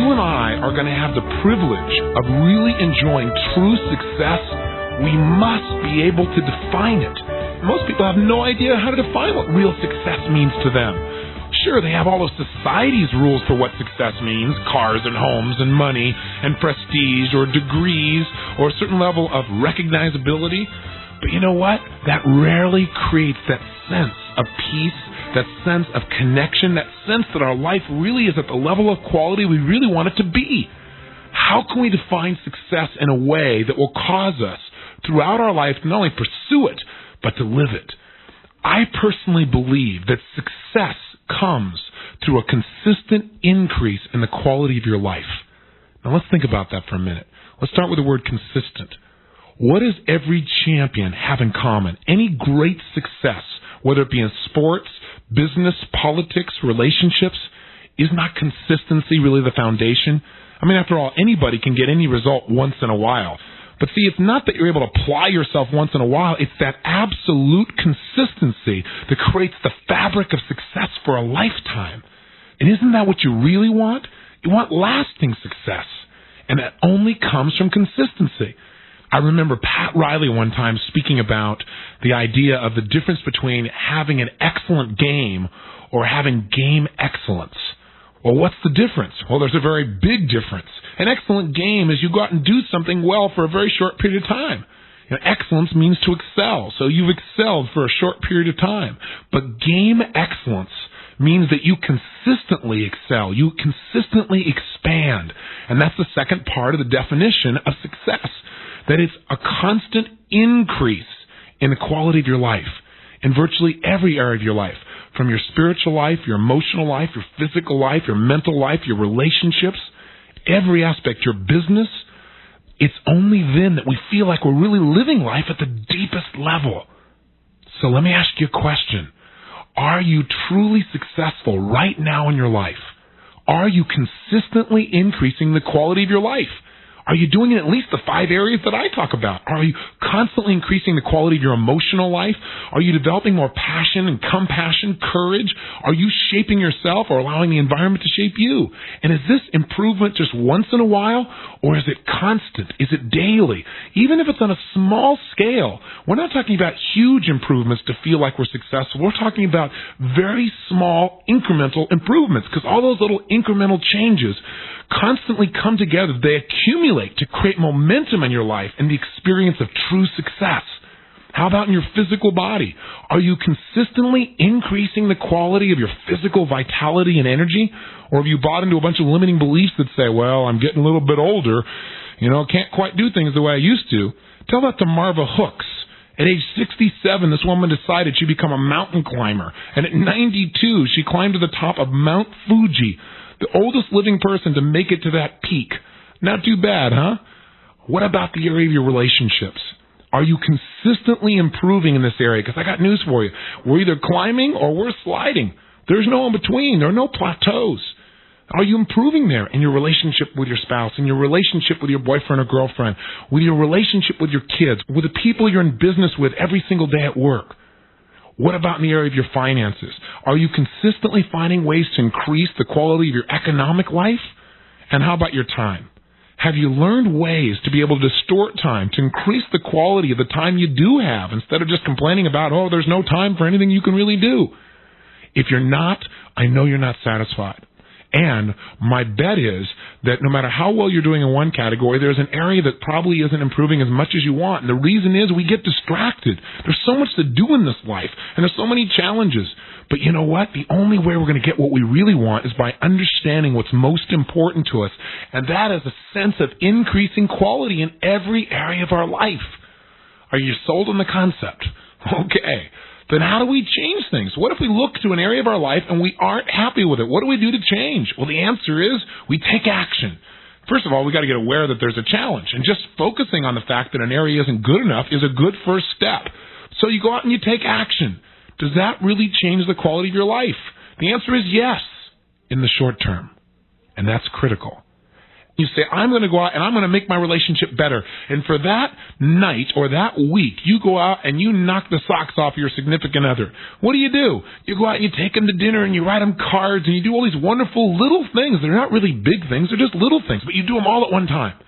you and I are going to have the privilege of really enjoying true success, we must be able to define it. Most people have no idea how to define what real success means to them. Sure, they have all of society's rules for what success means, cars and homes and money and prestige or degrees or a certain level of recognizability. But you know what? That rarely creates that sense of peace, that sense of connection, that sense that our life really is at the level of quality we really want it to be. How can we define success in a way that will cause us throughout our life to not only pursue it, but to live it? I personally believe that success comes through a consistent increase in the quality of your life. Now let's think about that for a minute. Let's start with the word consistent. What does every champion have in common? Any great success, whether it be in sports, business, politics, relationships, is not consistency really the foundation? I mean, after all, anybody can get any result once in a while. But see, it's not that you're able to apply yourself once in a while. It's that absolute consistency that creates the fabric of success for a lifetime. And isn't that what you really want? You want lasting success. And that only comes from consistency. I remember Pat Riley one time speaking about the idea of the difference between having an excellent game or having game excellence. Well, what's the difference? Well, there's a very big difference. An excellent game is you go out and do something well for a very short period of time. You know, excellence means to excel, so you've excelled for a short period of time. But game excellence means that you consistently excel, you consistently expand. And that's the second part of the definition of success, that it's a constant increase in the quality of your life, in virtually every area of your life. From your spiritual life, your emotional life, your physical life, your mental life, your relationships, every aspect, your business. It's only then that we feel like we're really living life at the deepest level. So let me ask you a question. Are you truly successful right now in your life? Are you consistently increasing the quality of your life? Are you doing it in at least the 5 areas that I talk about? Are you constantly increasing the quality of your emotional life? Are you developing more passion and compassion, courage? Are you shaping yourself or allowing the environment to shape you? And is this improvement just once in a while, or is it constant? Is it daily? Even if it's on a small scale, we're not talking about huge improvements to feel like we're successful. We're talking about very small incremental improvements, because all those little incremental changes constantly come together. They accumulate to create momentum in your life and the experience of true success. How about in your physical body? Are you consistently increasing the quality of your physical vitality and energy? Or have you bought into a bunch of limiting beliefs that say, well, I'm getting a little bit older, can't quite do things the way I used to? Tell that to Marva Hooks. At age 67, this woman decided she'd become a mountain climber. And at 92, she climbed to the top of Mount Fuji, the oldest living person to make it to that peak. Not too bad, huh? What about the area of your relationships? Are you consistently improving in this area? Because I got news for you. We're either climbing or we're sliding. There's no in between. There are no plateaus. Are you improving there in your relationship with your spouse, in your relationship with your boyfriend or girlfriend, with your relationship with your kids, with the people you're in business with every single day at work? What about in the area of your finances? Are you consistently finding ways to increase the quality of your economic life? And how about your time? Have you learned ways to be able to distort time, to increase the quality of the time you do have, instead of just complaining about, there's no time for anything you can really do? If you're not, I know you're not satisfied. And my bet is that no matter how well you're doing in one category, there's an area that probably isn't improving as much as you want. And the reason is we get distracted. There's so much to do in this life, and there's so many challenges. But you know what? The only way we're going to get what we really want is by understanding what's most important to us, and that is a sense of increasing quality in every area of our life. Are you sold on the concept? Okay. Then how do we change things? What if we look to an area of our life and we aren't happy with it? What do we do to change? Well, the answer is we take action. First of all, we got to get aware that there's a challenge, and just focusing on the fact that an area isn't good enough is a good first step. So you go out and you take action. Does that really change the quality of your life? The answer is yes, in the short term. And that's critical. You say, I'm going to go out and I'm going to make my relationship better. And for that night or that week, you go out and you knock the socks off your significant other. What do? You go out and you take them to dinner and you write them cards and you do all these wonderful little things. They're not really big things. They're just little things, but you do them all at one time.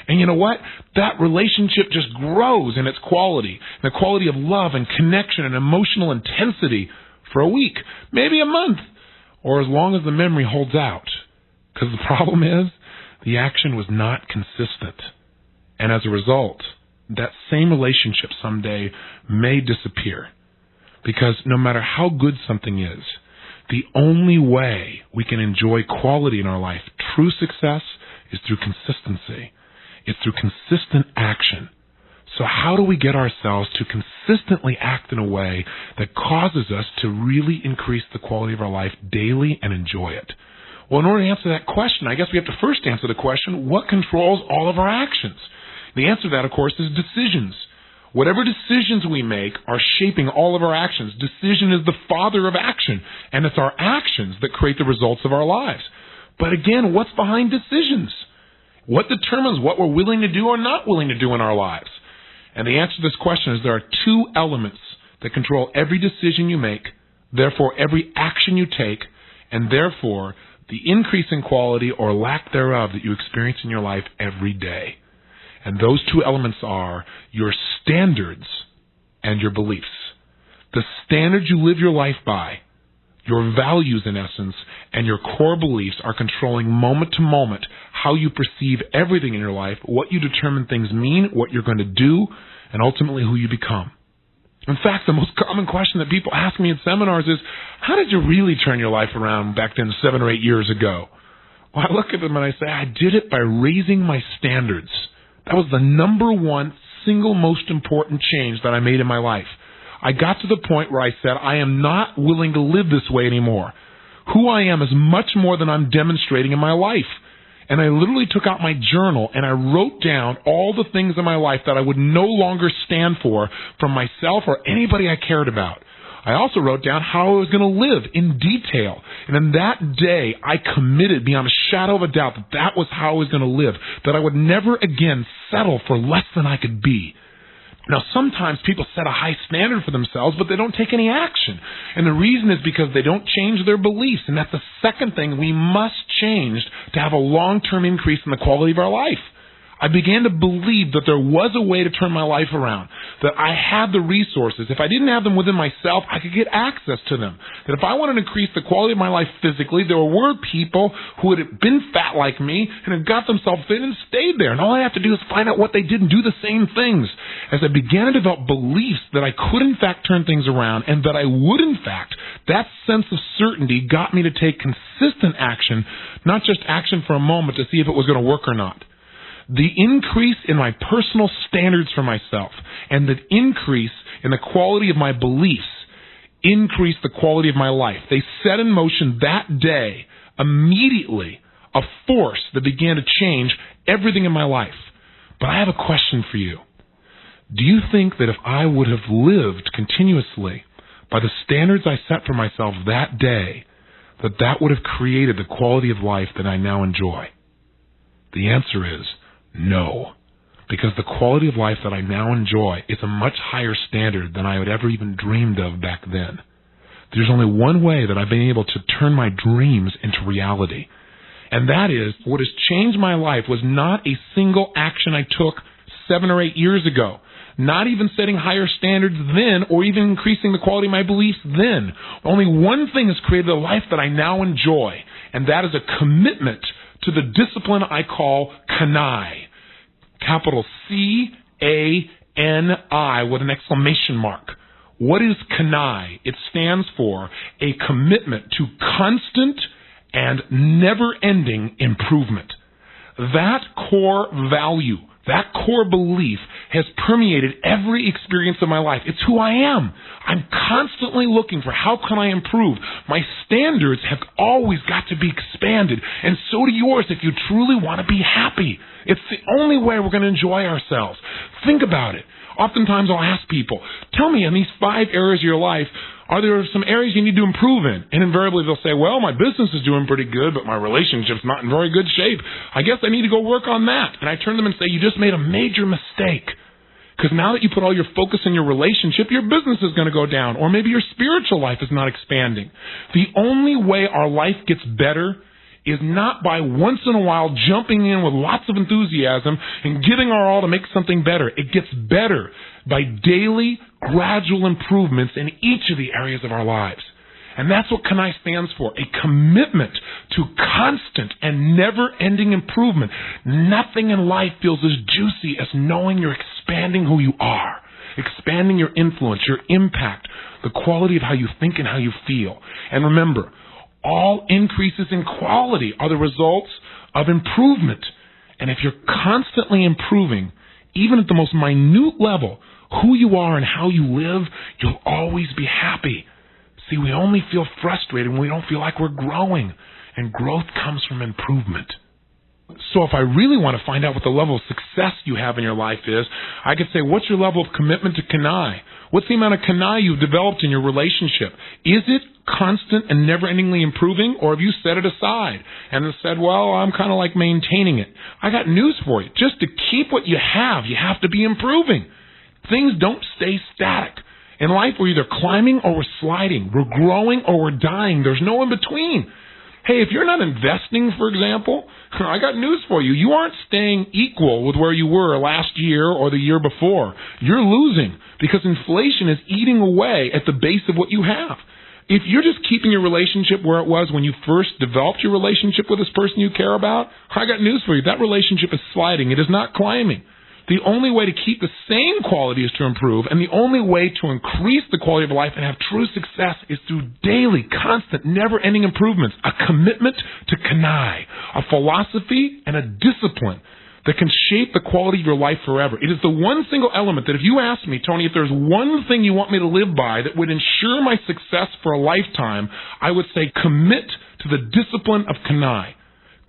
And you know what? That relationship just grows in its quality, the quality of love and connection and emotional intensity for a week, maybe a month, or as long as the memory holds out. Because the problem is, the action was not consistent. And as a result, that same relationship someday may disappear. Because no matter how good something is, the only way we can enjoy quality in our life, true success, is through consistency. It's through consistent action. So how do we get ourselves to consistently act in a way that causes us to really increase the quality of our life daily and enjoy it? Well, in order to answer that question, I guess we have to first answer the question, what controls all of our actions? The answer to that, of course, is decisions. Whatever decisions we make are shaping all of our actions. Decision is the father of action, and it's our actions that create the results of our lives. But again, what's behind decisions? What determines what we're willing to do or not willing to do in our lives? And the answer to this question is there are two elements that control every decision you make, therefore every action you take, and therefore the increase in quality or lack thereof that you experience in your life every day. And those two elements are your standards and your beliefs. The standards you live your life by, your values in essence, and your core beliefs are controlling moment to moment how you perceive everything in your life, what you determine things mean, what you're going to do, and ultimately who you become. In fact, the most common question that people ask me in seminars is, how did you really turn your life around back then 7 or 8 years ago? Well, I look at them and I say, I did it by raising my standards. That was the number one single most important change that I made in my life. I got to the point where I said, I am not willing to live this way anymore. Who I am is much more than I'm demonstrating in my life. And I literally took out my journal and I wrote down all the things in my life that I would no longer stand for from myself or anybody I cared about. I also wrote down how I was going to live in detail. And in that day, I committed beyond a shadow of a doubt that that was how I was going to live, that I would never again settle for less than I could be. Now, sometimes people set a high standard for themselves, but they don't take any action. And the reason is because they don't change their beliefs. And that's the second thing we must change to have a long-term increase in the quality of our life. I began to believe that there was a way to turn my life around, that I had the resources. If I didn't have them within myself, I could get access to them. That if I wanted to increase the quality of my life physically, there were people who had been fat like me and had got themselves fit and stayed there. And all I have to do is find out what they did and do the same things. As I began to develop beliefs that I could in fact turn things around and that I would in fact, that sense of certainty got me to take consistent action, not just action for a moment to see if it was going to work or not. The increase in my personal standards for myself and the increase in the quality of my beliefs increased the quality of my life. They set in motion that day, immediately, a force that began to change everything in my life. But I have a question for you. Do you think that if I would have lived continuously by the standards I set for myself that day, that that would have created the quality of life that I now enjoy? The answer is no, because the quality of life that I now enjoy is a much higher standard than I had ever even dreamed of back then. There's only one way that I've been able to turn my dreams into reality, and that is what has changed my life was not a single action I took 7 or 8 years ago, not even setting higher standards then or even increasing the quality of my beliefs then. Only one thing has created a life that I now enjoy, and that is a commitment to the discipline I call Canete, capital C-A-N-I with an exclamation mark. What is Canete? It stands for a commitment to constant and never-ending improvement. That core value, that core belief has permeated every experience of my life. It's who I am. I'm constantly looking for how can I improve. My standards have always got to be expanded, and so do yours if you truly want to be happy. It's the only way we're going to enjoy ourselves. Think about it. Oftentimes I'll ask people, tell me in these 5 areas of your life, Are there some areas you need to improve in? And invariably they'll say, well, my business is doing pretty good, but my relationship's not in very good shape. I guess I need to go work on that. And I turn to them and say, you just made a major mistake. Because now that you put all your focus in your relationship, your business is going to go down. Or maybe your spiritual life is not expanding. The only way our life gets better is not by once in a while jumping in with lots of enthusiasm and giving our all to make something better. It gets better by daily, gradual improvements in each of the areas of our lives. And that's what Canete stands for, a commitment to constant and never-ending improvement. Nothing in life feels as juicy as knowing you're expanding who you are, expanding your influence, your impact, the quality of how you think and how you feel. And remember, all increases in quality are the results of improvement. And if you're constantly improving, even at the most minute level, who you are and how you live, you'll always be happy. See, we only feel frustrated when we don't feel like we're growing. And growth comes from improvement. So if I really want to find out what the level of success you have in your life is, I could say, what's your level of commitment to Canete? What's the amount of Canete you've developed in your relationship? Is it constant and never-endingly improving, or have you set it aside and have said, well, I'm kind of like maintaining it? I got news for you. Just to keep what you have to be improving. Things don't stay static. In life, we're either climbing or we're sliding. We're growing or we're dying. There's no in between. Hey, if you're not investing, for example, I got news for you. You aren't staying equal with where you were last year or the year before. You're losing because inflation is eating away at the base of what you have. If you're just keeping your relationship where it was when you first developed your relationship with this person you care about, I got news for you. That relationship is sliding. It is not climbing. The only way to keep the same quality is to improve, and the only way to increase the quality of life and have true success is through daily, constant, never-ending improvements, a commitment to Canete, a philosophy and a discipline that can shape the quality of your life forever. It is the one single element that if you ask me, Tony, if there's one thing you want me to live by that would ensure my success for a lifetime, I would say commit to the discipline of Canete.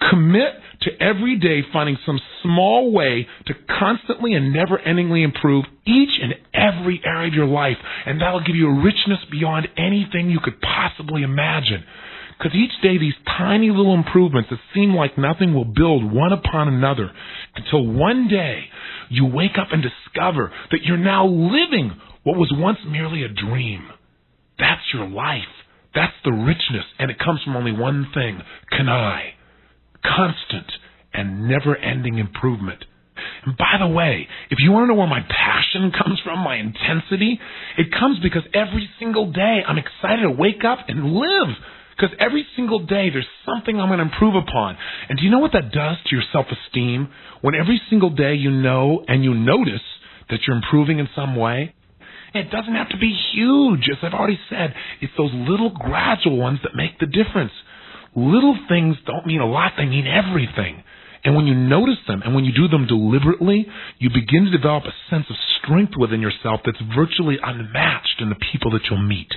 Commit to every day finding some small way to constantly and never-endingly improve each and every area of your life. And that'll give you a richness beyond anything you could possibly imagine. Because each day these tiny little improvements that seem like nothing will build one upon another until one day you wake up and discover that you're now living what was once merely a dream. That's your life. That's the richness. And it comes from only one thing, Canete. Constant and never-ending improvement. And by the way, if you want to know where my passion comes from, my intensity, it comes because every single day I'm excited to wake up and live. Because every single day there's something I'm going to improve upon. And do you know what that does to your self-esteem? When every single day you know and you notice that you're improving in some way, it doesn't have to be huge. As I've already said, it's those little gradual ones that make the difference. Little things don't mean a lot, they mean everything. And when you notice them and when you do them deliberately, you begin to develop a sense of strength within yourself that's virtually unmatched in the people that you'll meet.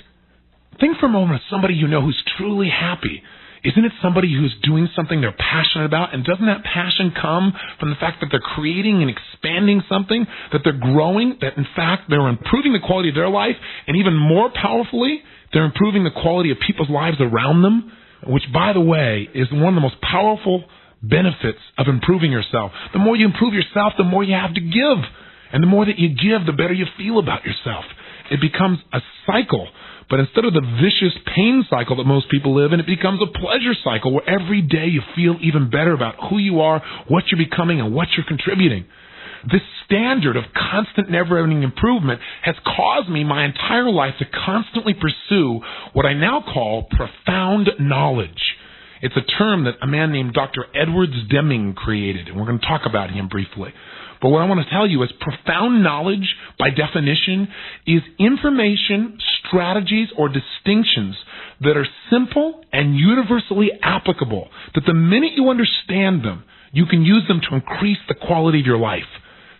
Think for a moment of somebody you know who's truly happy. Isn't it somebody who's doing something they're passionate about? And doesn't that passion come from the fact that they're creating and expanding something, that they're growing, that in fact they're improving the quality of their life, and even more powerfully, they're improving the quality of people's lives around them? Which, by the way, is one of the most powerful benefits of improving yourself. The more you improve yourself, the more you have to give. And the more that you give, the better you feel about yourself. It becomes a cycle. But instead of the vicious pain cycle that most people live in, it becomes a pleasure cycle where every day you feel even better about who you are, what you're becoming, and what you're contributing. This standard of constant, never-ending improvement has caused me my entire life to constantly pursue what I now call profound knowledge. It's a term that a man named Dr. Edwards Deming created, and we're going to talk about him briefly. But what I want to tell you is profound knowledge, by definition, is information, strategies, or distinctions that are simple and universally applicable, that the minute you understand them, you can use them to increase the quality of your life.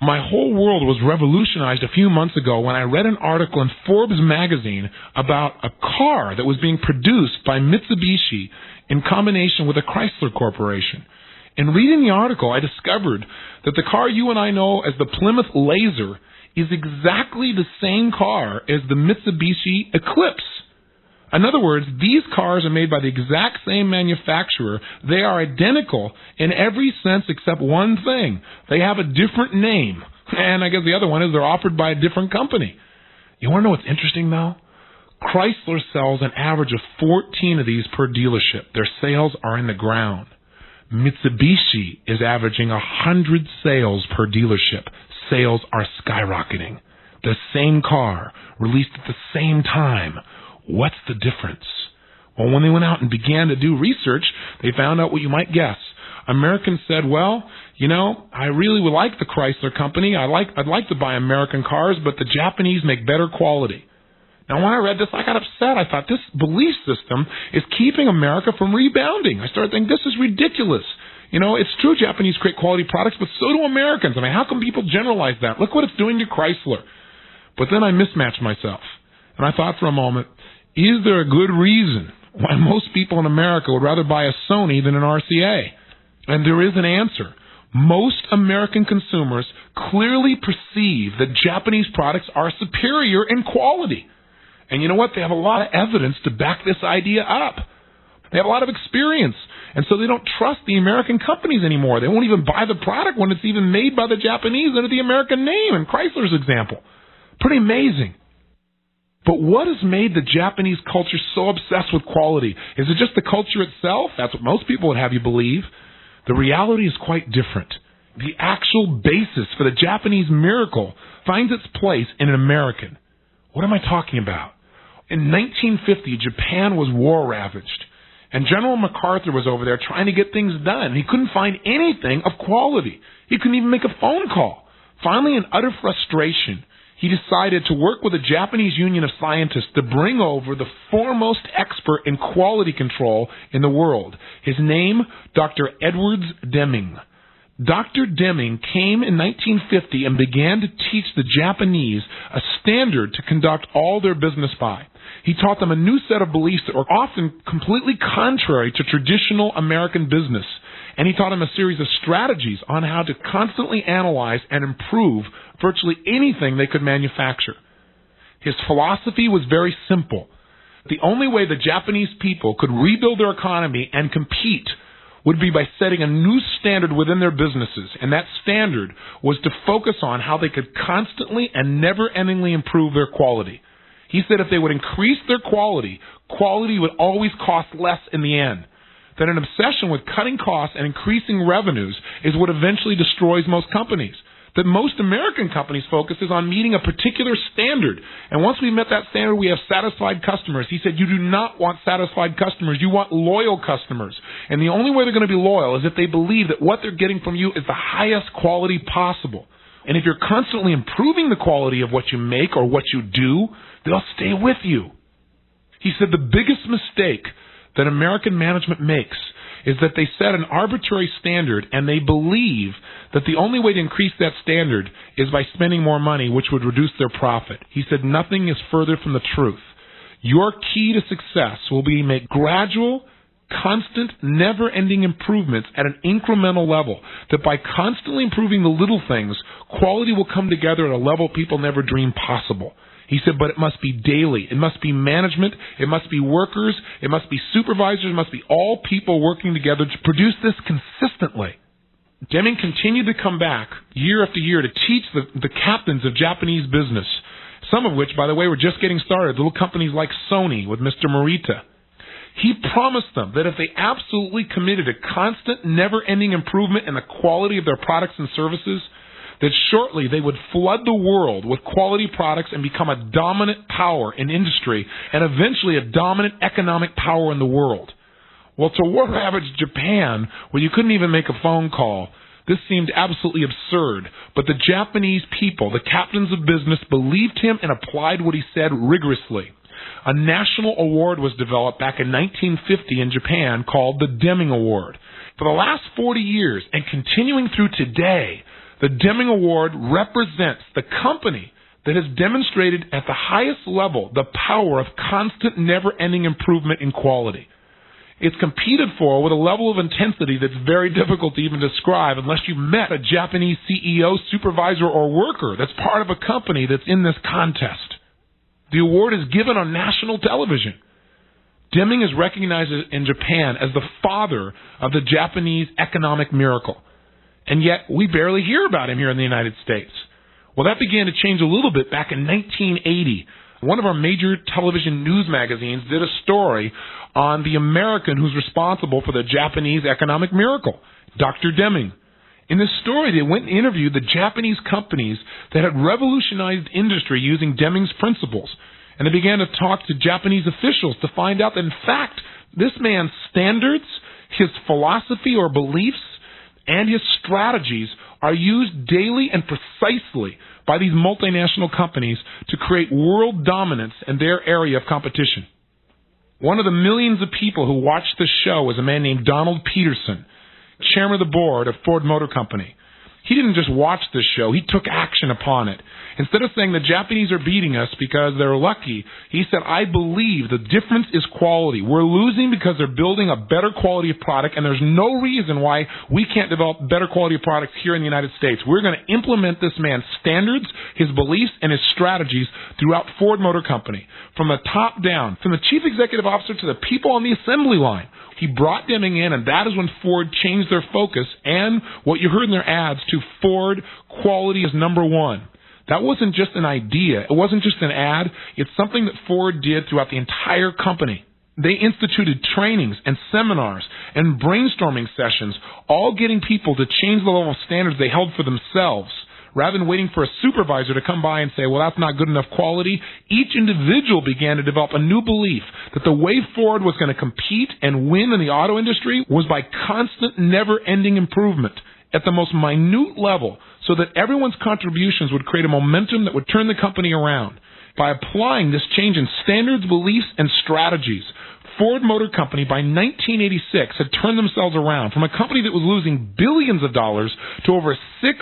My whole world was revolutionized a few months ago when I read an article in Forbes magazine about a car that was being produced by Mitsubishi in combination with a Chrysler Corporation. In reading the article, I discovered that the car you and I know as the Plymouth Laser is exactly the same car as the Mitsubishi Eclipse. In other words, these cars are made by the exact same manufacturer. They are identical in every sense except one thing. They have a different name. And I guess the other one is they're offered by a different company. You want to know what's interesting, though? Chrysler sells an average of 14 of these per dealership. Their sales are in the ground. Mitsubishi is averaging 100 sales per dealership. Sales are skyrocketing. The same car, released at the same time. What's the difference? Well, when they went out and began to do research, they found out what you might guess. Americans said, well, you know, I really would like the Chrysler company. I'd like to buy American cars, but the Japanese make better quality. Now, when I read this, I got upset. I thought, this belief system is keeping America from rebounding. I started thinking, this is ridiculous. You know, it's true Japanese create quality products, but so do Americans. I mean, how can people generalize that? Look what it's doing to Chrysler. But then I mismatched myself. And I thought for a moment, is there a good reason why most people in America would rather buy a Sony than an RCA? And there is an answer. Most American consumers clearly perceive that Japanese products are superior in quality. And you know what? They have a lot of evidence to back this idea up. They have a lot of experience. And so they don't trust the American companies anymore. They won't even buy the product when it's even made by the Japanese under the American name, in Chrysler's example. Pretty amazing. But what has made the Japanese culture so obsessed with quality? Is it just the culture itself? That's what most people would have you believe. The reality is quite different. The actual basis for the Japanese miracle finds its place in an American. What am I talking about? In 1950, Japan was war-ravaged, and General MacArthur was over there trying to get things done. He couldn't find anything of quality. He couldn't even make a phone call. Finally, in utter frustration, he decided to work with a Japanese union of scientists to bring over the foremost expert in quality control in the world. His name, Dr. Edwards Deming. Dr. Deming came in 1950 and began to teach the Japanese a standard to conduct all their business by. He taught them a new set of beliefs that were often completely contrary to traditional American business. And he taught them a series of strategies on how to constantly analyze and improve virtually anything they could manufacture. His philosophy was very simple. The only way the Japanese people could rebuild their economy and compete would be by setting a new standard within their businesses. And that standard was to focus on how they could constantly and never-endingly improve their quality. He said if they would increase their quality, quality would always cost less in the end. That an obsession with cutting costs and increasing revenues is what eventually destroys most companies. That most American companies' focus is on meeting a particular standard. And once we've met that standard, we have satisfied customers. He said you do not want satisfied customers. You want loyal customers. And the only way they're going to be loyal is if they believe that what they're getting from you is the highest quality possible. And if you're constantly improving the quality of what you make or what you do, they'll stay with you. He said the biggest mistake that American management makes is that they set an arbitrary standard and they believe that the only way to increase that standard is by spending more money, which would reduce their profit. He said nothing is further from the truth. Your key to success will be to make gradual, constant, never-ending improvements at an incremental level, that by constantly improving the little things, quality will come together at a level people never dreamed possible. He said, but it must be daily. It must be management. It must be workers. It must be supervisors. It must be all people working together to produce this consistently. Deming continued to come back year after year to teach the captains of Japanese business, some of which, by the way, were just getting started, little companies like Sony with Mr. Morita. He promised them that if they absolutely committed to constant, never-ending improvement in the quality of their products and services, that shortly they would flood the world with quality products and become a dominant power in industry and eventually a dominant economic power in the world. Well, to war-ravaged Japan, where you couldn't even make a phone call, this seemed absolutely absurd. But the Japanese people, the captains of business, believed him and applied what he said rigorously. A national award was developed back in 1950 in Japan called the Deming Award. For the last 40 years and continuing through today, the Deming Award represents the company that has demonstrated at the highest level the power of constant, never-ending improvement in quality. It's competed for with a level of intensity that's very difficult to even describe unless you've met a Japanese CEO, supervisor, or worker that's part of a company that's in this contest. The award is given on national television. Deming is recognized in Japan as the father of the Japanese economic miracle. And yet, we barely hear about him here in the United States. Well, that began to change a little bit back in 1980. One of our major television news magazines did a story on the American who's responsible for the Japanese economic miracle, Dr. Deming. In this story, they went and interviewed the Japanese companies that had revolutionized industry using Deming's principles. And they began to talk to Japanese officials to find out that, in fact, this man's standards, his philosophy or beliefs, and his strategies are used daily and precisely by these multinational companies to create world dominance in their area of competition. One of the millions of people who watched this show was a man named Donald Peterson, chairman of the board of Ford Motor Company. He didn't just watch this show, he took action upon it. Instead of saying the Japanese are beating us because they're lucky, he said, I believe the difference is quality. We're losing because they're building a better quality of product, and there's no reason why we can't develop better quality of products here in the United States. We're going to implement this man's standards, his beliefs, and his strategies throughout Ford Motor Company, from the top down, from the chief executive officer to the people on the assembly line. He brought Deming in, and that is when Ford changed their focus and what you heard in their ads to Ford quality is number one. That wasn't just an idea. It wasn't just an ad. It's something that Ford did throughout the entire company. They instituted trainings and seminars and brainstorming sessions, all getting people to change the level of standards they held for themselves. Rather than waiting for a supervisor to come by and say, well, that's not good enough quality, each individual began to develop a new belief that the way Ford was going to compete and win in the auto industry was by constant, never-ending improvement at the most minute level, so that everyone's contributions would create a momentum that would turn the company around. By applying this change in standards, beliefs, and strategies, Ford Motor Company by 1986 had turned themselves around from a company that was losing billions of dollars to over $6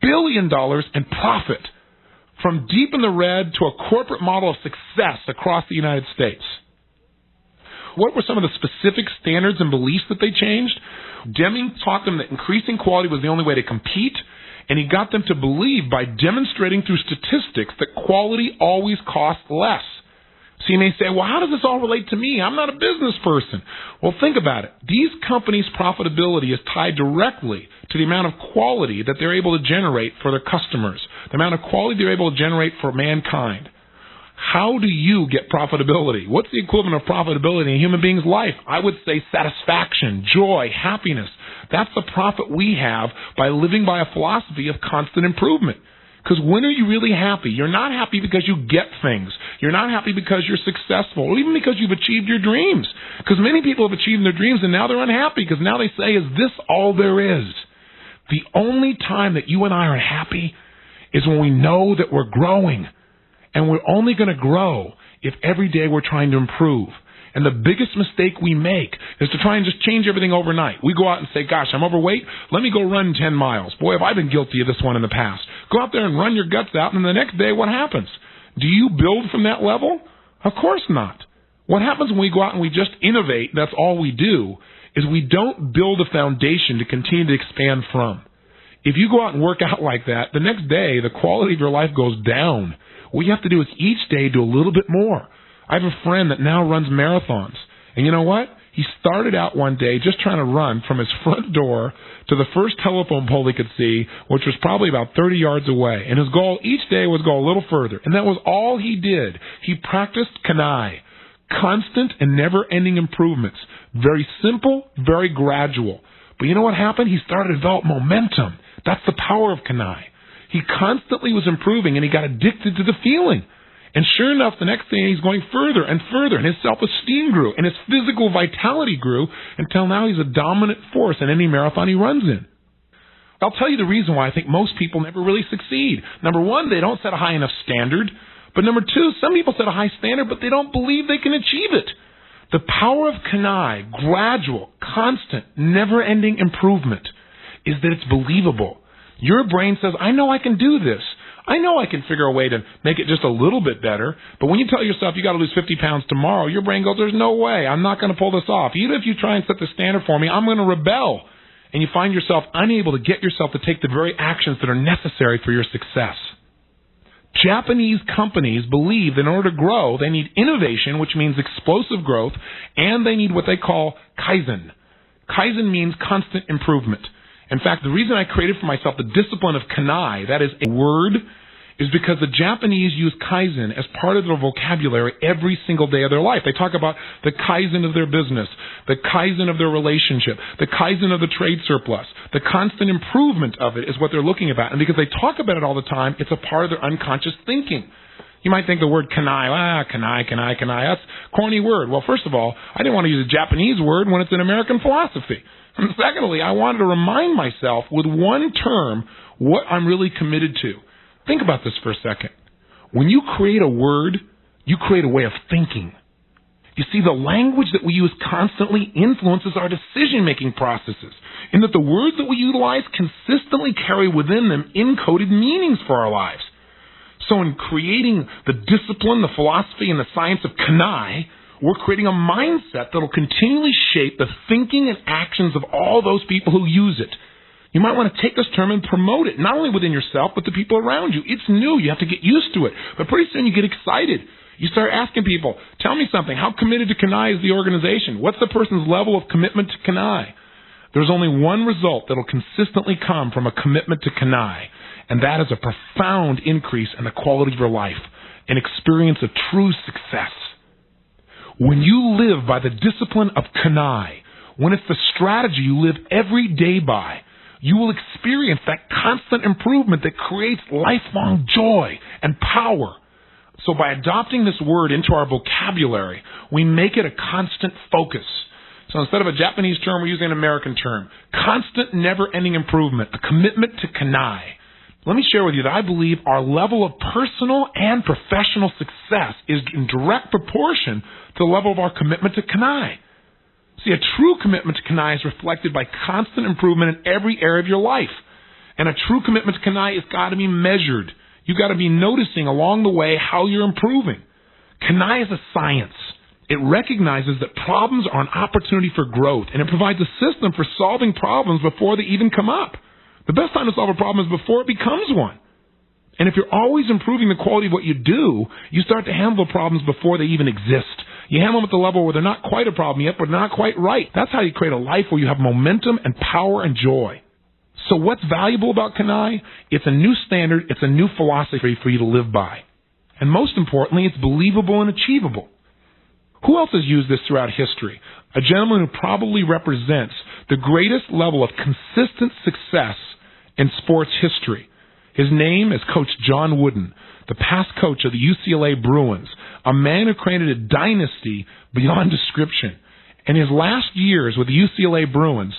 billion in profit, from deep in the red to a corporate model of success across the United States. What were some of the specific standards and beliefs that they changed? Deming taught them that increasing quality was the only way to compete, and he got them to believe by demonstrating through statistics that quality always costs less. So you may say, well, how does this all relate to me? I'm not a business person. Well, think about it. These companies' profitability is tied directly to the amount of quality that they're able to generate for their customers, the amount of quality they're able to generate for mankind. How do you get profitability? What's the equivalent of profitability in a human being's life? I would say satisfaction, joy, happiness. That's the profit we have by living by a philosophy of constant improvement. Because when are you really happy? You're not happy because you get things. You're not happy because you're successful, or even because you've achieved your dreams. Because many people have achieved their dreams and now they're unhappy because now they say, is this all there is? The only time that you and I are happy is when we know that we're growing. And we're only going to grow if every day we're trying to improve. And the biggest mistake we make is to try and just change everything overnight. We go out and say, gosh, I'm overweight. Let me go run 10 miles. Boy, have I been guilty of this one in the past. Go out there and run your guts out, and the next day what happens? Do you build from that level? Of course not. What happens when we go out and we just innovate, that's all we do, is we don't build a foundation to continue to expand from. If you go out and work out like that, the next day the quality of your life goes down. What you have to do is each day do a little bit more. I have a friend that now runs marathons. And you know what? He started out one day just trying to run from his front door to the first telephone pole he could see, which was probably about 30 yards away. And his goal each day was go a little further. And that was all he did. He practiced Canete, constant and never-ending improvements. Very simple, very gradual. But you know what happened? He started to develop momentum. That's the power of Canete. He constantly was improving, and he got addicted to the feeling. And sure enough, the next day he's going further and further, and his self-esteem grew, and his physical vitality grew, until now he's a dominant force in any marathon he runs in. I'll tell you the reason why I think most people never really succeed. Number one, they don't set a high enough standard. But number two, some people set a high standard, but they don't believe they can achieve it. The power of Canete, gradual, constant, never-ending improvement, is that it's believable. Your brain says, I know I can do this. I know I can figure a way to make it just a little bit better. But when you tell yourself you got to lose 50 pounds tomorrow, your brain goes, there's no way. I'm not going to pull this off. Even if you try and set the standard for me, I'm going to rebel. And you find yourself unable to get yourself to take the very actions that are necessary for your success. Japanese companies believe that in order to grow, they need innovation, which means explosive growth, and they need what they call kaizen. Kaizen means constant improvement. In fact, the reason I created for myself the discipline of Canete, that is a word, is because the Japanese use kaizen as part of their vocabulary every single day of their life. They talk about the kaizen of their business, the kaizen of their relationship, the kaizen of the trade surplus. The constant improvement of it is what they're looking about. And because they talk about it all the time, it's a part of their unconscious thinking. You might think the word kanai, that's a corny word. Well, first of all, I didn't want to use a Japanese word when it's an American philosophy. And secondly, I wanted to remind myself with one term what I'm really committed to. Think about this for a second. When you create a word, you create a way of thinking. You see, the language that we use constantly influences our decision-making processes, in that the words that we utilize consistently carry within them encoded meanings for our lives. So in creating the discipline, the philosophy, and the science of Canete, we're creating a mindset that will continually shape the thinking and actions of all those people who use it. You might want to take this term and promote it, not only within yourself, but the people around you. It's new. You have to get used to it. But pretty soon you get excited. You start asking people, tell me something. How committed to Canete is the organization? What's the person's level of commitment to Canete? There's only one result that will consistently come from a commitment to Canete, and that is a profound increase in the quality of your life, an experience of true success. When you live by the discipline of Canete, when it's the strategy you live every day by, you will experience that constant improvement that creates lifelong joy and power. So by adopting this word into our vocabulary, we make it a constant focus. So instead of a Japanese term, we're using an American term. Constant, never-ending improvement, a commitment to Canete. Let me share with you that I believe our level of personal and professional success is in direct proportion to the level of our commitment to Canete. See, a true commitment to Canete is reflected by constant improvement in every area of your life. And a true commitment to Canete has got to be measured. You've got to be noticing along the way how you're improving. Canete is a science. It recognizes that problems are an opportunity for growth, and it provides a system for solving problems before they even come up. The best time to solve a problem is before it becomes one. And if you're always improving the quality of what you do, you start to handle problems before they even exist. You handle them at the level where they're not quite a problem yet, but not quite right. That's how you create a life where you have momentum and power and joy. So what's valuable about Canete? It's a new standard. It's a new philosophy for you to live by. And most importantly, it's believable and achievable. Who else has used this throughout history? A gentleman who probably represents the greatest level of consistent success in sports history. His name is Coach John Wooden, the past coach of the UCLA Bruins, a man who created a dynasty beyond description. In his last years with the UCLA Bruins,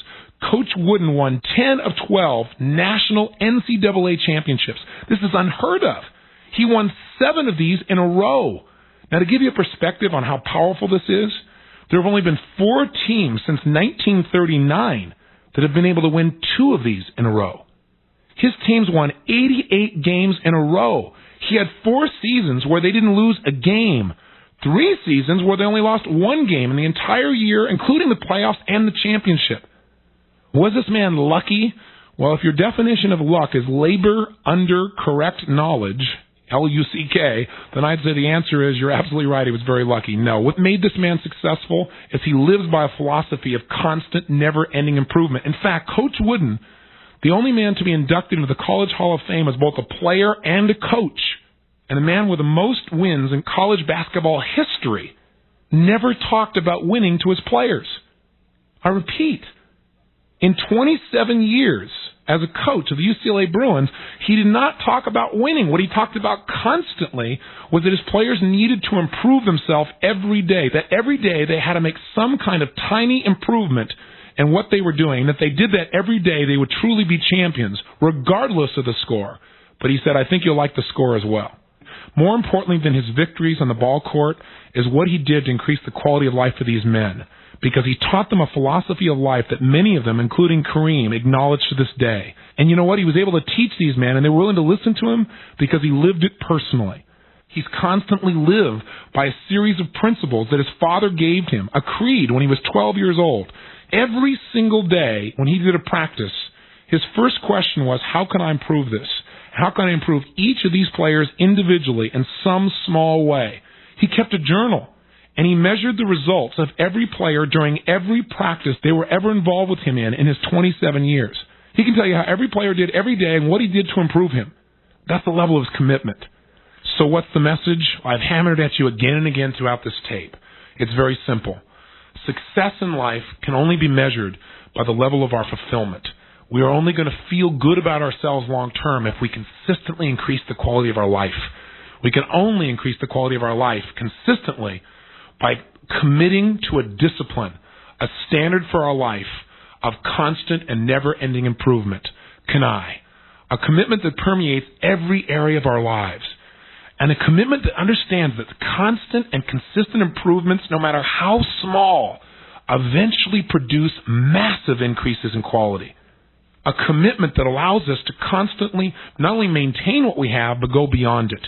Coach Wooden won 10 of 12 national NCAA championships. This is unheard of. He won 7 of these in a row. Now, to give you a perspective on how powerful this is, there have only been 4 teams since 1939 that have been able to win 2 of these in a row. His teams won 88 games in a row. He had 4 seasons where they didn't lose a game, 3 seasons where they only lost 1 game in the entire year, including the playoffs and the championship. Was this man lucky? Well, if your definition of luck is labor under correct knowledge, L-U-C-K, then I'd say the answer is you're absolutely right. He was very lucky. No, what made this man successful is he lives by a philosophy of constant, never-ending improvement. In fact, Coach Wooden, the only man to be inducted into the College Hall of Fame as both a player and a coach, and the man with the most wins in college basketball history, never talked about winning to his players. I repeat, in 27 years as a coach of the UCLA Bruins, he did not talk about winning. What he talked about constantly was that his players needed to improve themselves every day, that every day they had to make some kind of tiny improvement in what they were doing, and if they did that every day, they would truly be champions, regardless of the score. But he said, I think you'll like the score as well. More importantly than his victories on the ball court is what he did to increase the quality of life for these men, because he taught them a philosophy of life that many of them, including Kareem, acknowledge to this day. And you know what? He was able to teach these men, and they were willing to listen to him because he lived it personally. He's constantly lived by a series of principles that his father gave him, a creed when he was 12 years old. Every single day when he did a practice, his first question was, how can I improve this? How can I improve each of these players individually in some small way? He kept a journal, and he measured the results of every player during every practice they were ever involved with him in his 27 years. He can tell you how every player did every day and what he did to improve him. That's the level of his commitment. So what's the message? I've hammered it at you again and again throughout this tape. It's very simple. Success in life can only be measured by the level of our fulfillment. We are only going to feel good about ourselves long term if we consistently increase the quality of our life. We can only increase the quality of our life consistently by committing to a discipline, a standard for our life of constant and never-ending improvement. Canete. A commitment that permeates every area of our lives. And a commitment that understands that constant and consistent improvements, no matter how small, eventually produce massive increases in quality. A commitment that allows us to constantly not only maintain what we have, but go beyond it.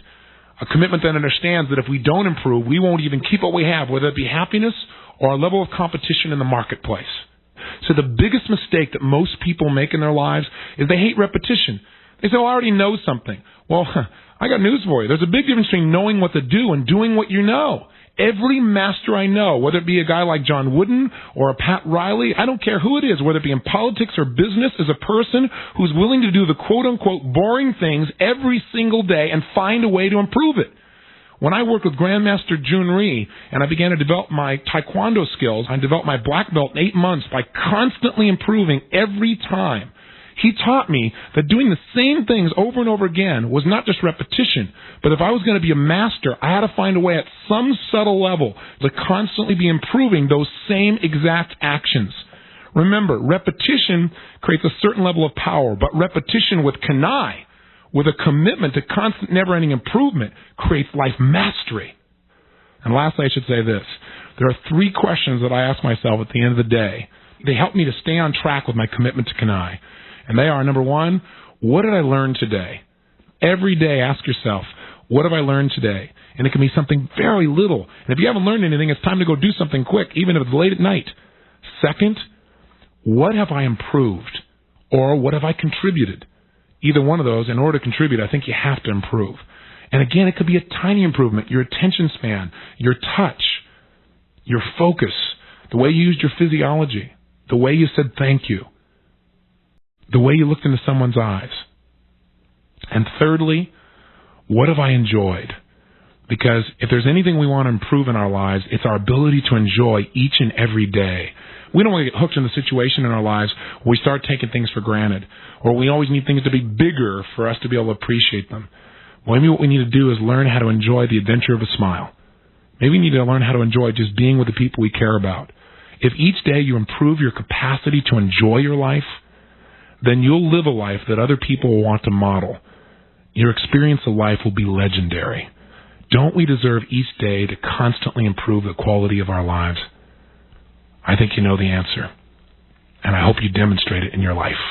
A commitment that understands that if we don't improve, we won't even keep what we have, whether it be happiness or a level of competition in the marketplace. So the biggest mistake that most people make in their lives is they hate repetition. They say, well, I already know something. Well, I got news for you. There's a big difference between knowing what to do and doing what you know. Every master I know, whether it be a guy like John Wooden or a Pat Riley, I don't care who it is, whether it be in politics or business, is a person who's willing to do the quote-unquote boring things every single day and find a way to improve it. When I worked with Grandmaster Jun Rhee and I began to develop my Taekwondo skills, I developed my black belt in 8 months by constantly improving every time. He taught me that doing the same things over and over again was not just repetition, but if I was going to be a master, I had to find a way at some subtle level to constantly be improving those same exact actions. Remember, repetition creates a certain level of power, but repetition with Canete, with a commitment to constant never-ending improvement, creates life mastery. And lastly, I should say this. There are 3 questions that I ask myself at the end of the day. They help me to stay on track with my commitment to Canete. And they are, number 1, what did I learn today? Every day, ask yourself, what have I learned today? And it can be something very little. And if you haven't learned anything, it's time to go do something quick, even if it's late at night. Second, what have I improved? Or what have I contributed? Either one of those, in order to contribute, I think you have to improve. And again, it could be a tiny improvement. Your attention span, your touch, your focus, the way you used your physiology, the way you said thank you, the way you looked into someone's eyes. And thirdly, what have I enjoyed? Because if there's anything we want to improve in our lives, it's our ability to enjoy each and every day. We don't want to get hooked in the situation in our lives where we start taking things for granted, or we always need things to be bigger for us to be able to appreciate them. Well, maybe what we need to do is learn how to enjoy the adventure of a smile. Maybe we need to learn how to enjoy just being with the people we care about. If each day you improve your capacity to enjoy your life, then you'll live a life that other people will want to model. Your experience of life will be legendary. Don't we deserve each day to constantly improve the quality of our lives? I think you know the answer, and I hope you demonstrate it in your life.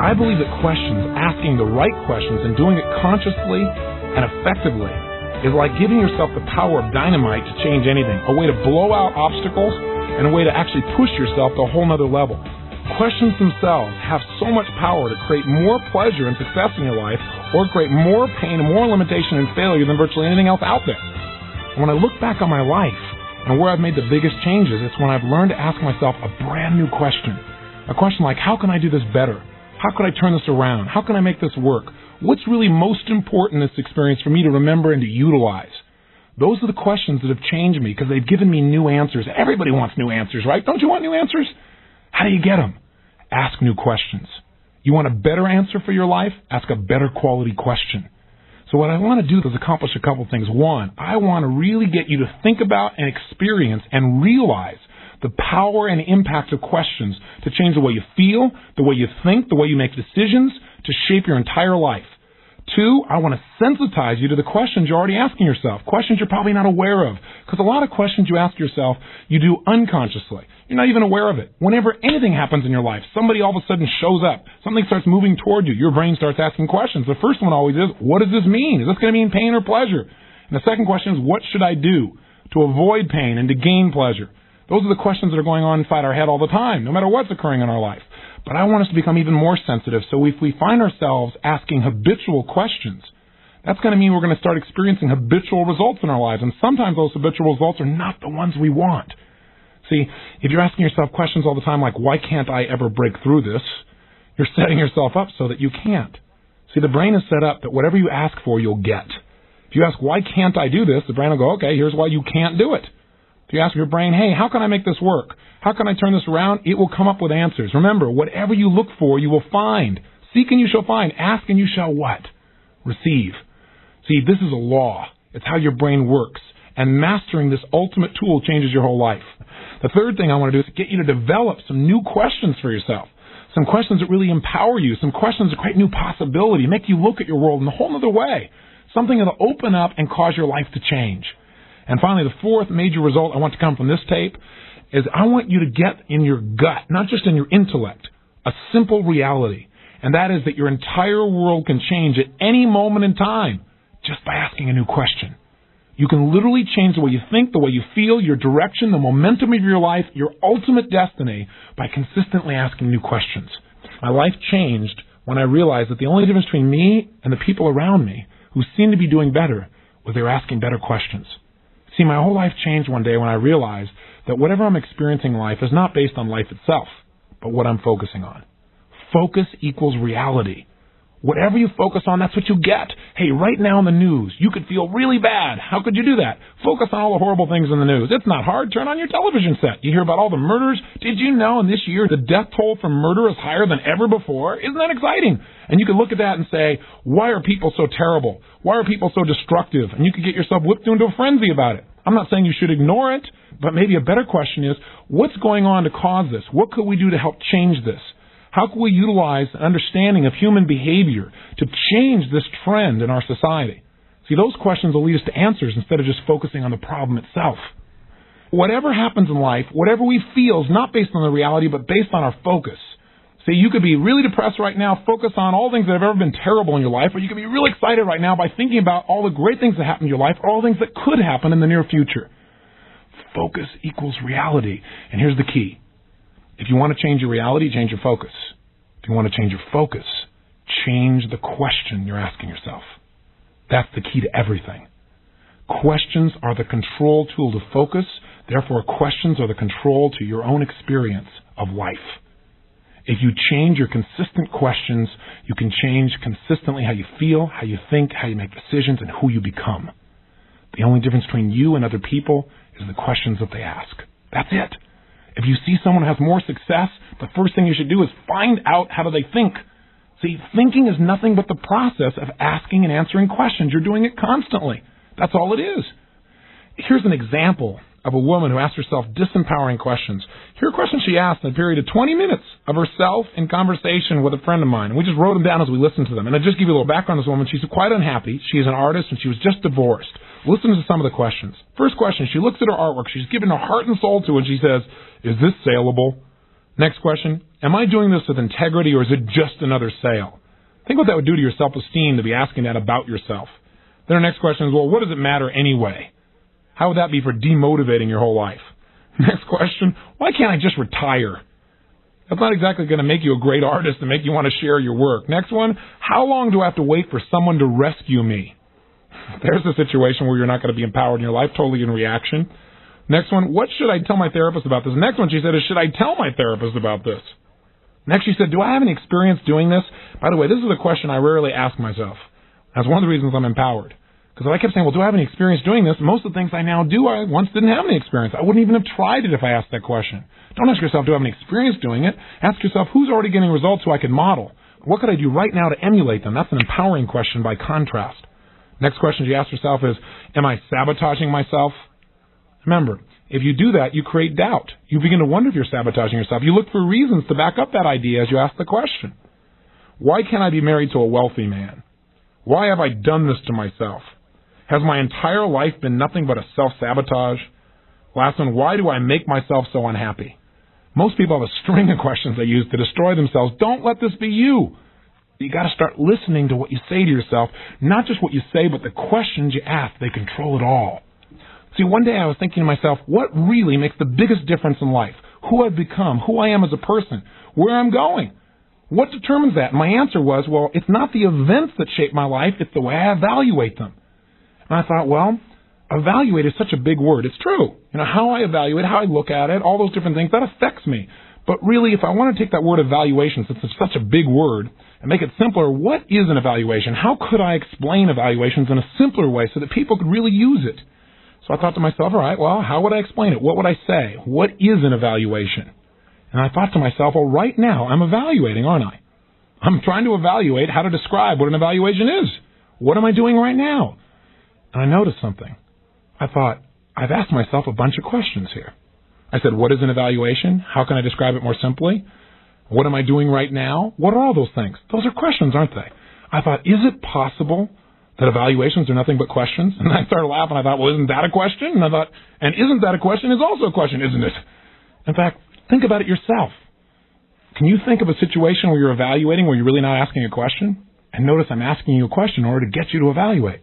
I believe that questions, asking the right questions and doing it consciously and effectively, is like giving yourself the power of dynamite to change anything, a way to blow out obstacles and a way to actually push yourself to a whole nother level. Questions themselves have so much power to create more pleasure and success in your life, or create more pain, more limitation and failure than virtually anything else out there. And when I look back on my life and where I've made the biggest changes, it's when I've learned to ask myself a brand new question. A question like, how can I do this better? How can I turn this around? How can I make this work? What's really most important in this experience for me to remember and to utilize? Those are the questions that have changed me because they've given me new answers. Everybody wants new answers, right? Don't you want new answers? How do you get them? Ask new questions. You want a better answer for your life? Ask a better quality question. So what I want to do is accomplish a couple things. 1, I want to really get you to think about and experience and realize the power and impact of questions to change the way you feel, the way you think, the way you make decisions, to shape your entire life. 2, I want to sensitize you to the questions you're already asking yourself, questions you're probably not aware of. Because a lot of questions you ask yourself, you do unconsciously. You're not even aware of it. Whenever anything happens in your life, somebody all of a sudden shows up, something starts moving toward you, your brain starts asking questions. The first one always is, what does this mean? Is this going to mean pain or pleasure? And the second question is, what should I do to avoid pain and to gain pleasure? Those are the questions that are going on inside our head all the time, no matter what's occurring in our life. But I want us to become even more sensitive. So if we find ourselves asking habitual questions, that's going to mean we're going to start experiencing habitual results in our lives. And sometimes those habitual results are not the ones we want. See, if you're asking yourself questions all the time like, why can't I ever break through this? You're setting yourself up so that you can't. See, the brain is set up that whatever you ask for, you'll get. If you ask, why can't I do this? The brain will go, okay, here's why you can't do it. If you ask your brain, hey, how can I make this work? How can I turn this around? It will come up with answers. Remember, whatever you look for, you will find. Seek and you shall find. Ask and you shall what? Receive. See, this is a law. It's how your brain works. And mastering this ultimate tool changes your whole life. The third thing I want to do is get you to develop some new questions for yourself. Some questions that really empower you. Some questions that create new possibility, make you look at your world in a whole other way. Something that'll open up and cause your life to change. And finally, the fourth major result I want to come from this tape is I want you to get in your gut, not just in your intellect, a simple reality. And that is that your entire world can change at any moment in time just by asking a new question. You can literally change the way you think, the way you feel, your direction, the momentum of your life, your ultimate destiny by consistently asking new questions. My life changed when I realized that the only difference between me and the people around me who seemed to be doing better was they were asking better questions. See, my whole life changed one day when I realized that whatever I'm experiencing in life is not based on life itself, but what I'm focusing on. Focus equals reality. Whatever you focus on, that's what you get. Hey, right now in the news, you could feel really bad. How could you do that? Focus on all the horrible things in the news. It's not hard. Turn on your television set. You hear about all the murders. Did you know in this year the death toll from murder is higher than ever before? Isn't that exciting? And you could look at that and say, why are people so terrible? Why are people so destructive? And you could get yourself whipped into a frenzy about it. I'm not saying you should ignore it, but maybe a better question is, what's going on to cause this? What could we do to help change this? How can we utilize an understanding of human behavior to change this trend in our society? See, those questions will lead us to answers instead of just focusing on the problem itself. Whatever happens in life, whatever we feel is not based on the reality, but based on our focus. See, you could be really depressed right now, focus on all things that have ever been terrible in your life, or you could be really excited right now by thinking about all the great things that happen in your life, or all the things that could happen in the near future. Focus equals reality. And here's the key. If you want to change your reality, change your focus. If you want to change your focus, change the question you're asking yourself. That's the key to everything. Questions are the control tool to focus. Therefore, questions are the control to your own experience of life. If you change your consistent questions, you can change consistently how you feel, how you think, how you make decisions, and who you become. The only difference between you and other people is the questions that they ask. That's it. If you see someone who has more success, the first thing you should do is find out how do they think. See, thinking is nothing but the process of asking and answering questions. You're doing it constantly. That's all it is. Here's an example of a woman who asked herself disempowering questions. Here are questions she asked in a period of 20 minutes of herself in conversation with a friend of mine. And we just wrote them down as we listened to them. And I'll just give you a little background on this woman. She's quite unhappy. She's an artist and she was just divorced. Listen to some of the questions. First question, she looks at her artwork. She's given her heart and soul to it. And she says, is this saleable? Next question, am I doing this with integrity or is it just another sale? Think what that would do to your self-esteem to be asking that about yourself. Then our next question is, well, what does it matter anyway? How would that be for demotivating your whole life? Next question, why can't I just retire? That's not exactly going to make you a great artist and make you want to share your work. Next one, how long do I have to wait for someone to rescue me? There's a situation where you're not going to be empowered in your life, totally in reaction. Next one, what should I tell my therapist about this? Next one, she said, is should I tell my therapist about this? Next, she said, do I have any experience doing this? By the way, this is a question I rarely ask myself. That's one of the reasons I'm empowered. Because if I kept saying, well, do I have any experience doing this? Most of the things I now do, I once didn't have any experience. I wouldn't even have tried it if I asked that question. Don't ask yourself, do I have any experience doing it? Ask yourself, who's already getting results who I could model? What could I do right now to emulate them? That's an empowering question by contrast. Next question she asked herself is, am I sabotaging myself? Remember, if you do that, you create doubt. You begin to wonder if you're sabotaging yourself. You look for reasons to back up that idea as you ask the question. Why can't I be married to a wealthy man? Why have I done this to myself? Has my entire life been nothing but a self-sabotage? Last one, why do I make myself so unhappy? Most people have a string of questions they use to destroy themselves. Don't let this be you. You got to start listening to what you say to yourself, not just what you say, but the questions you ask. They control it all. See, one day I was thinking to myself, what really makes the biggest difference in life? Who I've become, who I am as a person, where I'm going. What determines that? And my answer was, well, it's not the events that shape my life, it's the way I evaluate them. And I thought, well, evaluate is such a big word. It's true. How I evaluate, how I look at it, all those different things, that affects me. But really, if I want to take that word evaluation, since it's such a big word, and make it simpler, what is an evaluation? How could I explain evaluations in a simpler way so that people could really use it? So I thought to myself, all right, well, how would I explain it? What would I say? What is an evaluation? And I thought to myself, well, right now I'm evaluating, aren't I? I'm trying to evaluate how to describe what an evaluation is. What am I doing right now? And I noticed something. I thought, I've asked myself a bunch of questions here. I said, what is an evaluation? How can I describe it more simply? What am I doing right now? What are all those things? Those are questions, aren't they? I thought, is it possible that evaluations are nothing but questions? And I started laughing. I thought, well, isn't that a question? And I thought, and isn't that a question is also a question, isn't it? In fact, think about it yourself. Can you think of a situation where you're evaluating where you're really not asking a question? And notice I'm asking you a question in order to get you to evaluate.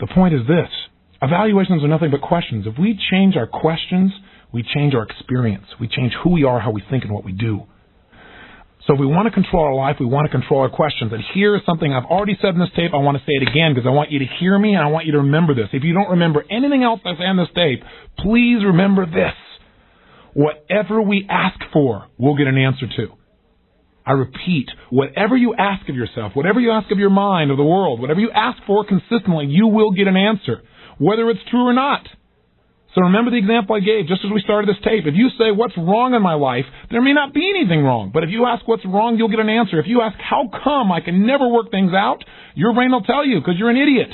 The point is this. Evaluations are nothing but questions. If we change our questions, we change our experience. We change who we are, how we think, and what we do. So if we want to control our life, we want to control our questions. And here is something I've already said in this tape. I want to say it again because I want you to hear me and I want you to remember this. If you don't remember anything else I say on this tape, please remember this. Whatever we ask for, we'll get an answer to. I repeat, whatever you ask of yourself, whatever you ask of your mind or the world, whatever you ask for consistently, you will get an answer, whether it's true or not. So remember the example I gave just as we started this tape. If you say, what's wrong in my life, there may not be anything wrong. But if you ask what's wrong, you'll get an answer. If you ask, how come I can never work things out, your brain will tell you because you're an idiot.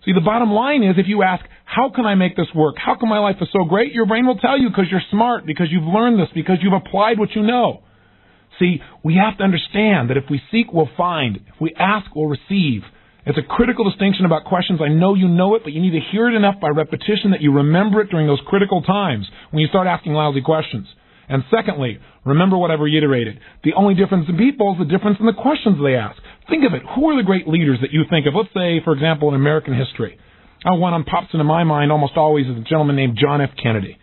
See, the bottom line is if you ask, how can I make this work? How come my life is so great? Your brain will tell you because you're smart, because you've learned this, because you've applied what you know. See, we have to understand that if we seek, we'll find. If we ask, we'll receive. It's a critical distinction about questions. I know you know it, but you need to hear it enough by repetition that you remember it during those critical times when you start asking lousy questions. And secondly, remember what I've reiterated. The only difference in people is the difference in the questions they ask. Think of it. Who are the great leaders that you think of? Let's say, for example, in American history. One pops into my mind almost always is a gentleman named John F. Kennedy.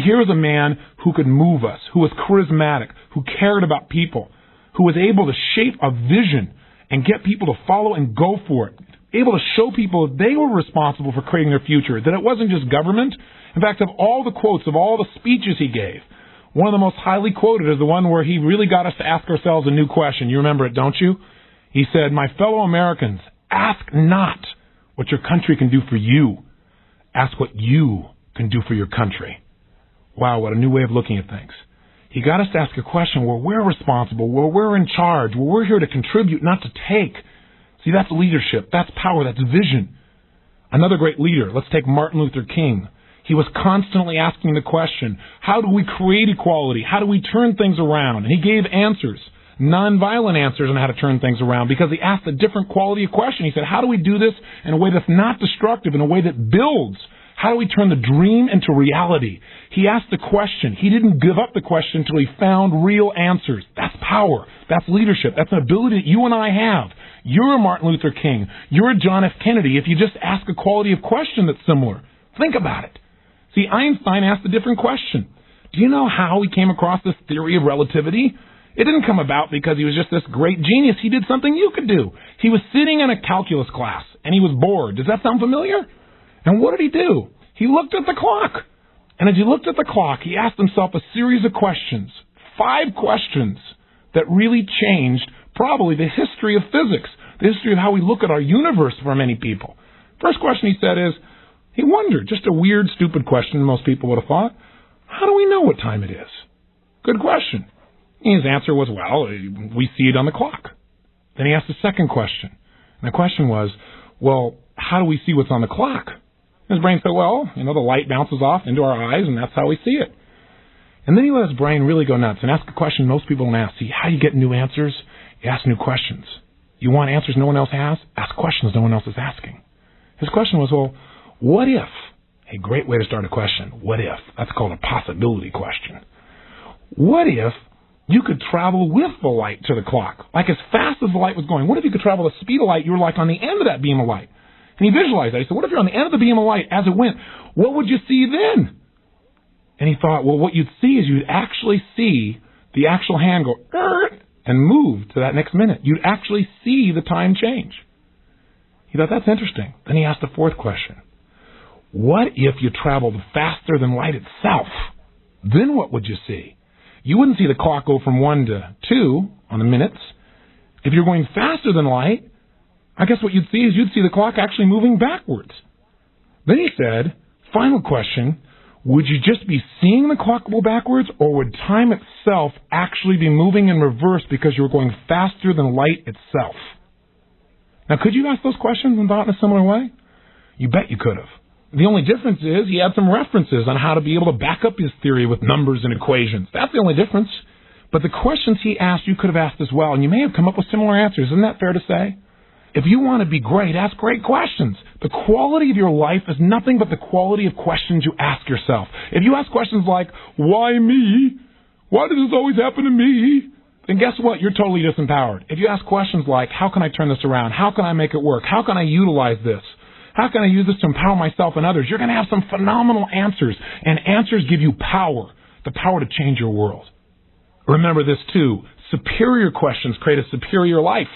Here was a man who could move us, who was charismatic, who cared about people, who was able to shape a vision and get people to follow and go for it, able to show people that they were responsible for creating their future, that it wasn't just government. In fact, of all the quotes, of all the speeches he gave, one of the most highly quoted is the one where he really got us to ask ourselves a new question. You remember it, don't you? He said, my fellow Americans, ask not what your country can do for you. Ask what you can do for your country. Wow, what a new way of looking at things. He got us to ask a question where we're responsible, where we're in charge, where we're here to contribute, not to take. See, that's leadership. That's power. That's vision. Another great leader, let's take Martin Luther King. He was constantly asking the question, how do we create equality? How do we turn things around? And he gave answers, nonviolent answers on how to turn things around because he asked a different quality of question. He said, how do we do this in a way that's not destructive, in a way that builds? How do we turn the dream into reality? He asked the question. He didn't give up the question until he found real answers. That's power. That's leadership. That's an ability that you and I have. You're a Martin Luther King. You're a John F. Kennedy if you just ask a quality of question that's similar. Think about it. See, Einstein asked a different question. Do you know how he came across this theory of relativity? It didn't come about because he was just this great genius. He did something you could do. He was sitting in a calculus class, and he was bored. Does that sound familiar? And what did he do? He looked at the clock. And as he looked at the clock, he asked himself a series of questions, 5 questions that really changed probably the history of physics, the history of how we look at our universe for many people. First question he said is, he wondered, just a weird, stupid question most people would have thought, how do we know what time it is? Good question. And his answer was, well, we see it on the clock. Then he asked a second question. And the question was, well, how do we see what's on the clock? His brain said, well, the light bounces off into our eyes, and that's how we see it. And then he let his brain really go nuts and ask a question most people don't ask. See, how you get new answers? You ask new questions. You want answers no one else has? Ask questions no one else is asking. His question was, well, what if? A great way to start a question. What if? That's called a possibility question. What if you could travel with the light to the clock, like as fast as the light was going? What if you could travel the speed of light? You were like on the end of that beam of light. And he visualized that. He said, what if you're on the end of the beam of light as it went? what would you see then? And he thought, well, what you'd see is you'd actually see the actual hand go and move to that next minute. You'd actually see the time change. He thought, that's interesting. Then he asked the fourth question. What if you traveled faster than light itself? Then what would you see? You wouldn't see the clock go from 1 to 2 on the minutes. If you're going faster than light, I guess what you'd see is you'd see the clock actually moving backwards. Then he said, final question, would you just be seeing the clock go backwards, or would time itself actually be moving in reverse because you were going faster than light itself? Now, could you ask those questions and thought in a similar way? You bet you could have. The only difference is he had some references on how to be able to back up his theory with numbers and equations. That's the only difference. But the questions he asked, you could have asked as well, and you may have come up with similar answers. Isn't that fair to say? If you want to be great, ask great questions. The quality of your life is nothing but the quality of questions you ask yourself. If you ask questions like, why me? Why does this always happen to me? Then guess what? You're totally disempowered. If you ask questions like, how can I turn this around? How can I make it work? How can I utilize this? How can I use this to empower myself and others? You're going to have some phenomenal answers, and answers give you power, the power to change your world. Remember this too, superior questions create a superior life.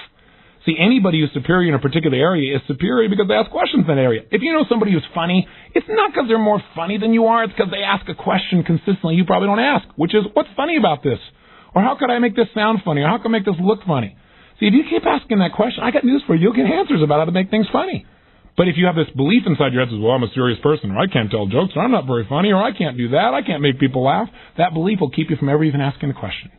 See, anybody who's superior in a particular area is superior because they ask questions in that area. If you know somebody who's funny, it's not because they're more funny than you are, it's because they ask a question consistently you probably don't ask, which is, what's funny about this? Or how could I make this sound funny? Or how can I make this look funny? See, if you keep asking that question, I got news for you, you'll get answers about how to make things funny. But if you have this belief inside your head that says, well, I'm a serious person, or I can't tell jokes, or I'm not very funny, or I can't do that, I can't make people laugh, that belief will keep you from ever even asking the question.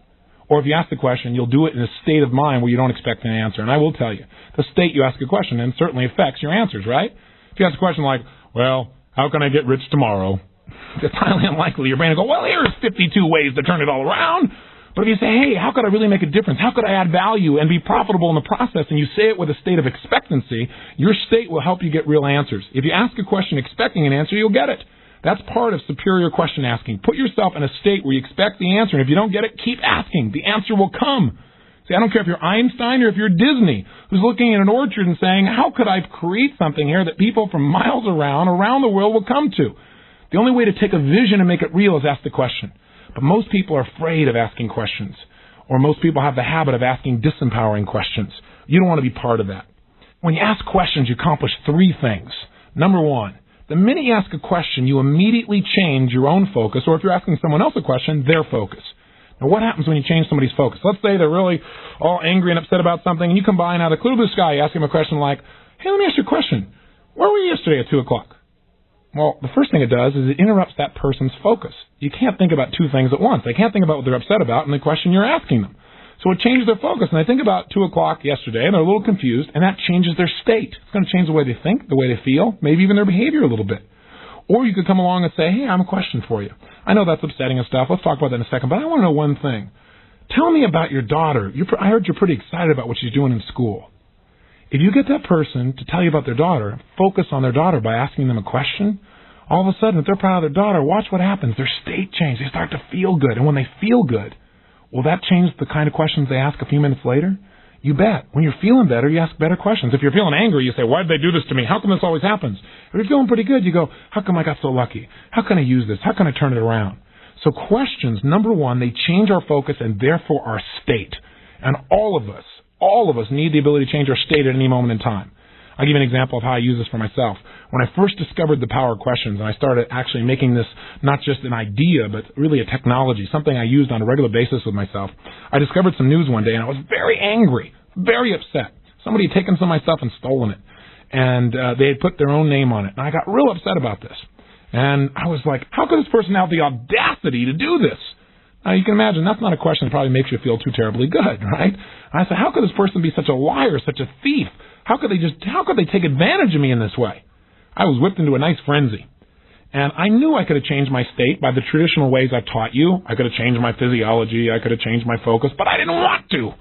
Or if you ask the question, you'll do it in a state of mind where you don't expect an answer. And I will tell you, the state you ask a question in certainly affects your answers, right? If you ask a question like, well, how can I get rich tomorrow? It's highly unlikely your brain will go, well, here's 52 ways to turn it all around. But if you say, hey, how could I really make a difference? How could I add value and be profitable in the process? And you say it with a state of expectancy, your state will help you get real answers. If you ask a question expecting an answer, you'll get it. That's part of superior question asking. Put yourself in a state where you expect the answer, and if you don't get it, keep asking. The answer will come. See, I don't care if you're Einstein or if you're Disney, who's looking at an orchard and saying, how could I create something here that people from miles around the world will come to? The only way to take a vision and make it real is ask the question. But most people are afraid of asking questions, or most people have the habit of asking disempowering questions. You don't want to be part of that. When you ask questions, you accomplish three things. Number one, the minute you ask a question, you immediately change your own focus, or if you're asking someone else a question, their focus. Now, what happens when you change somebody's focus? Let's say they're really all angry and upset about something, and you come by and out of the clear blue sky, you ask them a question like, hey, let me ask you a question. Where were you yesterday at 2 o'clock? Well, the first thing it does is it interrupts that person's focus. You can't think about two things at once. They can't think about what they're upset about and the question you're asking them. So it changes their focus, and they think about 2 o'clock yesterday, and they're a little confused, and that changes their state. It's going to change the way they think, the way they feel, maybe even their behavior a little bit. Or you could come along and say, hey, I have a question for you. I know that's upsetting and stuff. Let's talk about that in a second, but I want to know one thing. Tell me about your daughter. I heard you're pretty excited about what she's doing in school. If you get that person to tell you about their daughter, focus on their daughter by asking them a question, all of a sudden, if they're proud of their daughter, watch what happens. Their state changes. They start to feel good. And when they feel good, will that change the kind of questions they ask a few minutes later? You bet. When you're feeling better, you ask better questions. If you're feeling angry, you say, why did they do this to me? How come this always happens? If you're feeling pretty good, you go, how come I got so lucky? How can I use this? How can I turn it around? So questions, number one, they change our focus and therefore our state. And all of us need the ability to change our state at any moment in time. I'll give you an example of how I use this for myself. When I first discovered the power of questions, and I started actually making this not just an idea, but really a technology, something I used on a regular basis with myself, I discovered some news one day, and I was very angry, very upset. Somebody had taken some of my stuff and stolen it, and they had put their own name on it, and I got real upset about this. And I was like, how could this person have the audacity to do this? Now, you can imagine, that's not a question that probably makes you feel too terribly good, right? And I said, how could this person be such a liar, such a thief? How could they take advantage of me in this way? I was whipped into a nice frenzy. And I knew I could have changed my state by the traditional ways I've taught you. I could have changed my physiology. I could have changed my focus, but I didn't want to.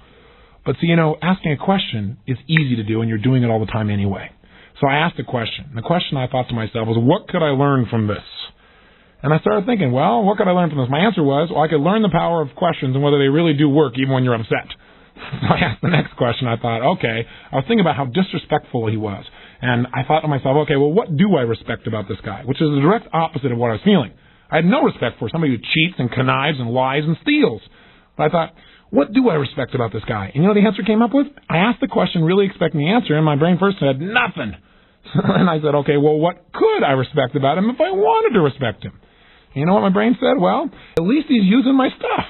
But see, asking a question is easy to do, and you're doing it all the time anyway. So I asked a question. And the question I thought to myself was, what could I learn from this? And I started thinking, well, what could I learn from this? My answer was, well, I could learn the power of questions and whether they really do work even when you're upset. So I asked the next question. I thought, okay, I was thinking about how disrespectful he was. And I thought to myself, okay, well, what do I respect about this guy? Which is the direct opposite of what I was feeling. I had no respect for somebody who cheats and connives and lies and steals. But I thought, what do I respect about this guy? And you know what the answer came up with? I asked the question really expecting the answer, and my brain first said, nothing. And I said, okay, well, what could I respect about him if I wanted to respect him? And you know what my brain said? Well, at least he's using my stuff.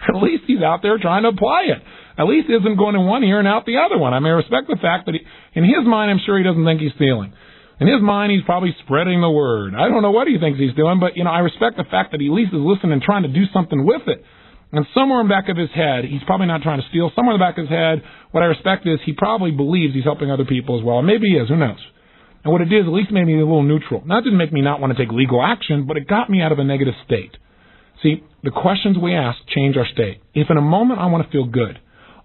At least he's out there trying to apply it. At least he isn't going in one ear and out the other one. I may respect the fact that in his mind, I'm sure he doesn't think he's stealing. In his mind, he's probably spreading the word. I don't know what he thinks he's doing, but, I respect the fact that he at least is listening and trying to do something with it. And somewhere in the back of his head, he's probably not trying to steal. Somewhere in the back of his head, what I respect is he probably believes he's helping other people as well. Maybe he is. Who knows? And what it did is at least made me a little neutral. Now, it didn't make me not want to take legal action, but it got me out of a negative state. See, the questions we ask change our state. If in a moment I want to feel good,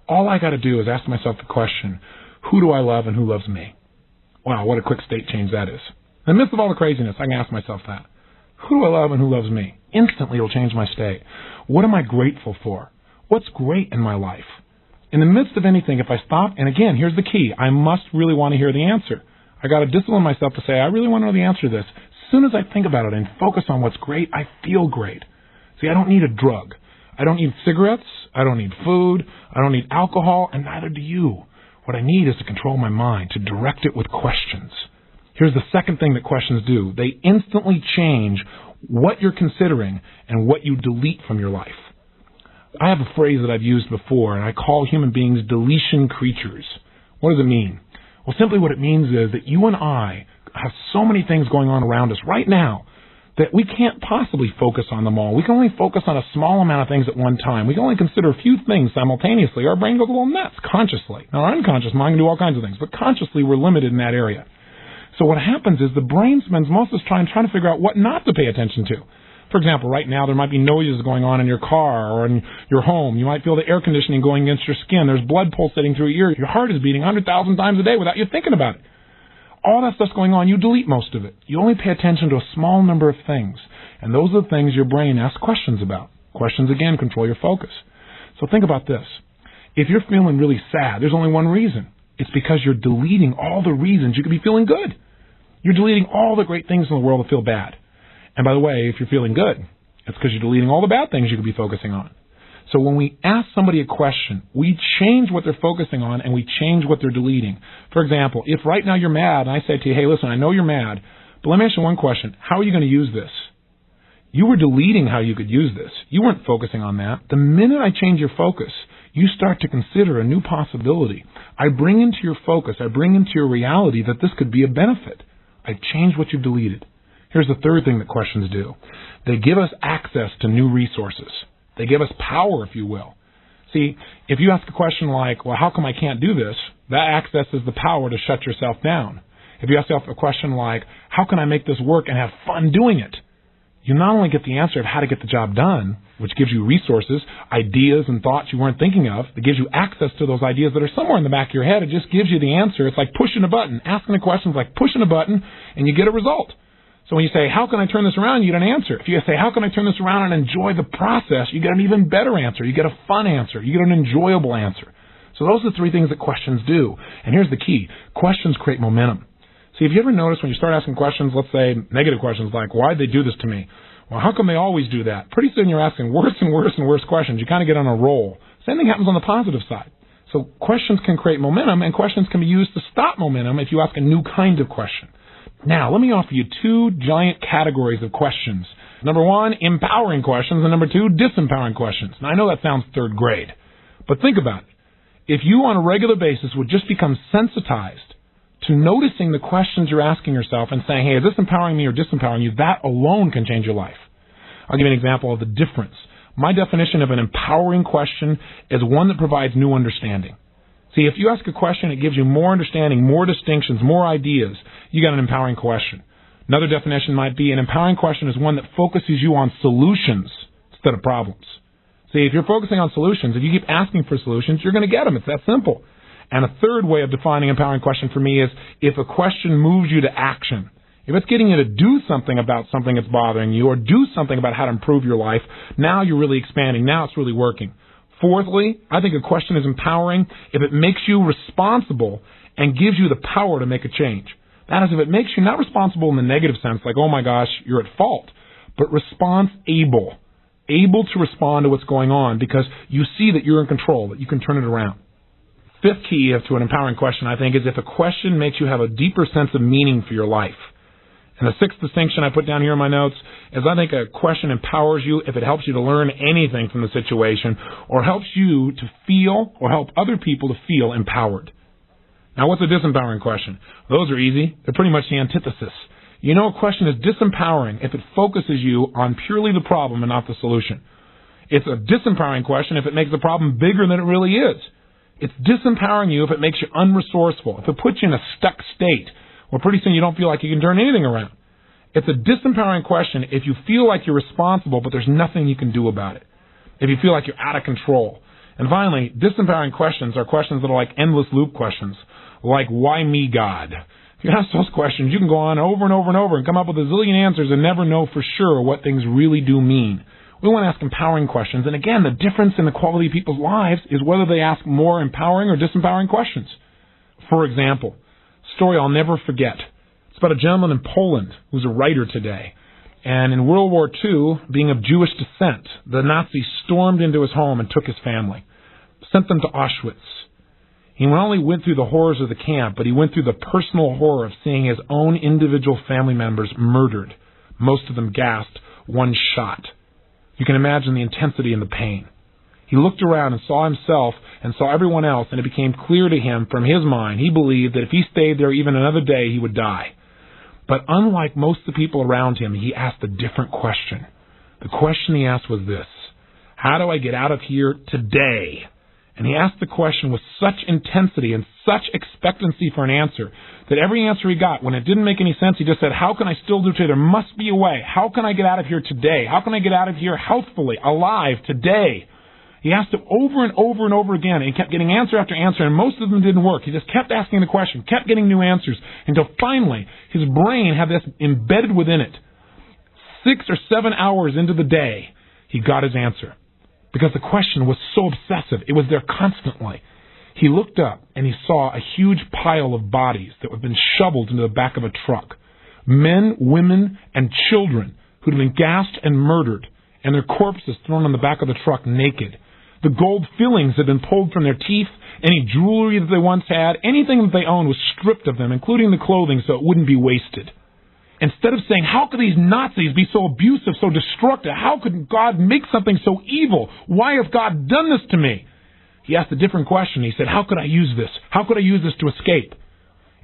all I got to do is ask myself the question, who do I love and who loves me? Wow, what a quick state change that is. In the midst of all the craziness, I can ask myself that. Who do I love and who loves me? Instantly it'll change my state. What am I grateful for? What's great in my life? In the midst of anything, if I stop, and again, here's the key, I must really want to hear the answer. I got to discipline myself to say, I really want to know the answer to this. As soon as I think about it and focus on what's great, I feel great. See, I don't need a drug. I don't need cigarettes. I don't need food. I don't need alcohol, and neither do you. What I need is to control my mind, to direct it with questions. Here's the second thing that questions do. They instantly change what you're considering and what you delete from your life. I have a phrase that I've used before, and I call human beings deletion creatures. What does it mean? Well, simply what it means is that you and I have so many things going on around us right now that we can't possibly focus on them all. We can only focus on a small amount of things at one time. We can only consider a few things simultaneously. Our brain goes a little nuts consciously. Now, our unconscious mind can do all kinds of things, but consciously we're limited in that area. So what happens is the brain spends most of its time trying to figure out what not to pay attention to. For example, right now there might be noises going on in your car or in your home. You might feel the air conditioning going against your skin. There's blood pulsating through your ear. Your heart is beating 100,000 times a day without you thinking about it. All that stuff's going on, you delete most of it. You only pay attention to a small number of things. And those are the things your brain asks questions about. Questions, again, control your focus. So think about this. If you're feeling really sad, there's only one reason. It's because you're deleting all the reasons you could be feeling good. You're deleting all the great things in the world that feel bad. And by the way, if you're feeling good, it's because you're deleting all the bad things you could be focusing on. So when we ask somebody a question, we change what they're focusing on and we change what they're deleting. For example, if right now you're mad and I say to you, hey, listen, I know you're mad, but let me ask you one question. How are you going to use this? You were deleting how you could use this. You weren't focusing on that. The minute I change your focus, you start to consider a new possibility. I bring into your focus, I bring into your reality that this could be a benefit. I've changed what you've deleted. Here's the third thing that questions do. They give us access to new resources. They give us power, if you will. See, if you ask a question like, well, how come I can't do this? That accesses the power to shut yourself down. If you ask yourself a question like, how can I make this work and have fun doing it? You not only get the answer of how to get the job done, which gives you resources, ideas, and thoughts you weren't thinking of. It gives you access to those ideas that are somewhere in the back of your head. It just gives you the answer. It's like pushing a button. Asking a question is like pushing a button, and you get a result. So when you say, how can I turn this around, you get an answer. If you say, how can I turn this around and enjoy the process, you get an even better answer. You get a fun answer. You get an enjoyable answer. So those are the three things that questions do. And here's the key. Questions create momentum. See, have you ever noticed when you start asking questions, let's say negative questions like, why'd they do this to me? Well, how come they always do that? Pretty soon you're asking worse and worse and worse questions. You kind of get on a roll. Same thing happens on the positive side. So questions can create momentum, and questions can be used to stop momentum if you ask a new kind of question. Now, let me offer you two giant categories of questions. Number one, empowering questions, and number two, disempowering questions. Now, I know that sounds third grade, but think about it. If you on a regular basis would just become sensitized to noticing the questions you're asking yourself and saying, hey, is this empowering me or disempowering you, that alone can change your life. I'll give you an example of the difference. My definition of an empowering question is one that provides new understanding. See, if you ask a question, it gives you more understanding, more distinctions, more ideas. You got an empowering question. Another definition might be an empowering question is one that focuses you on solutions instead of problems. See, if you're focusing on solutions, if you keep asking for solutions, you're going to get them. It's that simple. And a third way of defining empowering question for me is if a question moves you to action. If it's getting you to do something about something that's bothering you or do something about how to improve your life, now you're really expanding. Now it's really working. Fourthly, I think a question is empowering if it makes you responsible and gives you the power to make a change. That is, if it makes you not responsible in the negative sense, like, oh my gosh, you're at fault, but response-able. Able to respond to what's going on because you see that you're in control, that you can turn it around. Fifth key to an empowering question, I think, is if a question makes you have a deeper sense of meaning for your life. And the sixth distinction I put down here in my notes is I think a question empowers you if it helps you to learn anything from the situation or helps you to feel or help other people to feel empowered. Now, what's a disempowering question? Those are easy. They're pretty much the antithesis. You know, a question is disempowering if it focuses you on purely the problem and not the solution. It's a disempowering question if it makes the problem bigger than it really is. It's disempowering you if it makes you unresourceful, if it puts you in a stuck state where pretty soon you don't feel like you can turn anything around. It's a disempowering question if you feel like you're responsible but there's nothing you can do about it, if you feel like you're out of control. And finally, disempowering questions are questions that are like endless loop questions, like, why me, God? If you ask those questions, you can go on over and over and over and come up with a zillion answers and never know for sure what things really do mean. We want to ask empowering questions. And again, the difference in the quality of people's lives is whether they ask more empowering or disempowering questions. For example, a story I'll never forget. It's about a gentleman in Poland who's a writer today. And in World War II, being of Jewish descent, the Nazis stormed into his home and took his family, sent them to Auschwitz. He not only went through the horrors of the camp, but he went through the personal horror of seeing his own individual family members murdered, most of them gassed, one shot. You can imagine the intensity and the pain. He looked around and saw himself and saw everyone else, and it became clear to him from his mind, he believed that if he stayed there even another day, he would die. But unlike most of the people around him, he asked a different question. The question he asked was this: how do I get out of here today? And he asked the question with such intensity and such expectancy for an answer that every answer he got, when it didn't make any sense, he just said, how can I still do today? There must be a way. How can I get out of here today? How can I get out of here healthfully, alive today? He asked it over and over and over again, and he kept getting answer after answer, and most of them didn't work. He just kept asking the question, kept getting new answers, until finally his brain had this embedded within it. 6 or 7 hours into the day, he got his answer. Because the question was so obsessive. It was there constantly. He looked up and he saw a huge pile of bodies that had been shoveled into the back of a truck. Men, women, and children who'd been gassed and murdered, and their corpses thrown on the back of the truck naked. The gold fillings had been pulled from their teeth. Any jewelry that they once had, anything that they owned was stripped of them, including the clothing, so it wouldn't be wasted. Instead of saying, how could these Nazis be so abusive, so destructive? How could God make something so evil? Why has God done this to me? He asked a different question. He said, how could I use this? How could I use this to escape?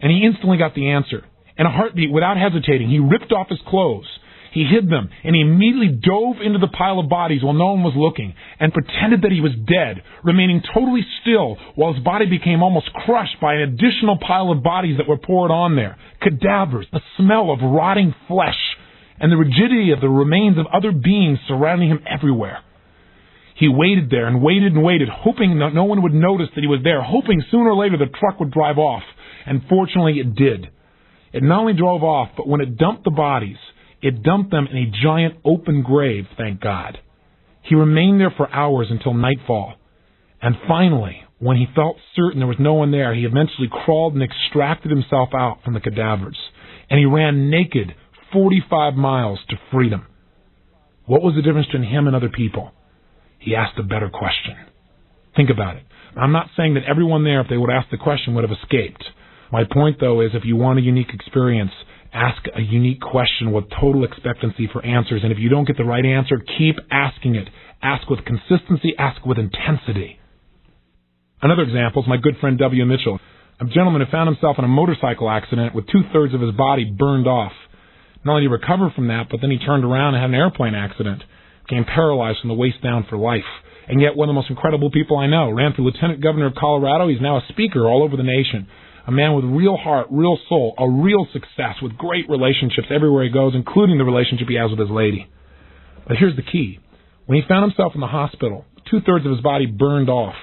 And he instantly got the answer. In a heartbeat, without hesitating, he ripped off his clothes. He hid them, and he immediately dove into the pile of bodies while no one was looking, and pretended that he was dead, remaining totally still while his body became almost crushed by an additional pile of bodies that were poured on there. Cadavers, the smell of rotting flesh, and the rigidity of the remains of other beings surrounding him everywhere. He waited there and waited and waited, hoping that no one would notice that he was there, hoping sooner or later the truck would drive off. And fortunately it did. It not only drove off, but when it dumped the bodies, it dumped them in a giant open grave, thank God. He remained there for hours until nightfall. And finally, when he felt certain there was no one there, he eventually crawled and extracted himself out from the cadavers. And he ran naked 45 miles to freedom. What was the difference between him and other people? He asked a better question. Think about it. I'm not saying that everyone there, if they would ask the question, would have escaped. My point, though, is if you want a unique experience, ask a unique question with total expectancy for answers. And if you don't get the right answer, keep asking it. Ask with consistency. Ask with intensity. Another example is my good friend W. Mitchell, a gentleman who found himself in a motorcycle accident with 2/3 of his body burned off. Not only did he recover from that, but then he turned around and had an airplane accident, became paralyzed from the waist down for life. And yet one of the most incredible people I know, ran for Lieutenant Governor of Colorado. He's now a speaker all over the nation. A man with real heart, real soul, a real success with great relationships everywhere he goes, including the relationship he has with his lady. But here's the key. When he found himself in the hospital, 2/3 of his body burned off,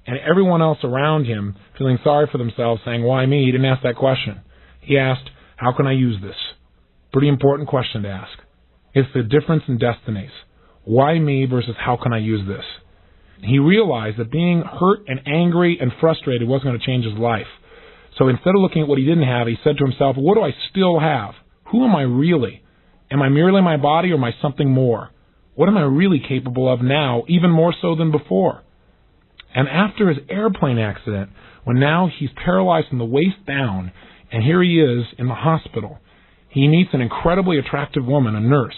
and everyone else around him feeling sorry for themselves, saying, why me? He didn't ask that question. He asked, how can I use this? Pretty important question to ask. It's the difference in destinies. Why me versus how can I use this? He realized that being hurt and angry and frustrated wasn't going to change his life. So instead of looking at what he didn't have, he said to himself, what do I still have? Who am I really? Am I merely my body or am I something more? What am I really capable of now, even more so than before? And after his airplane accident, when now he's paralyzed from the waist down, and here he is in the hospital, he meets an incredibly attractive woman, a nurse,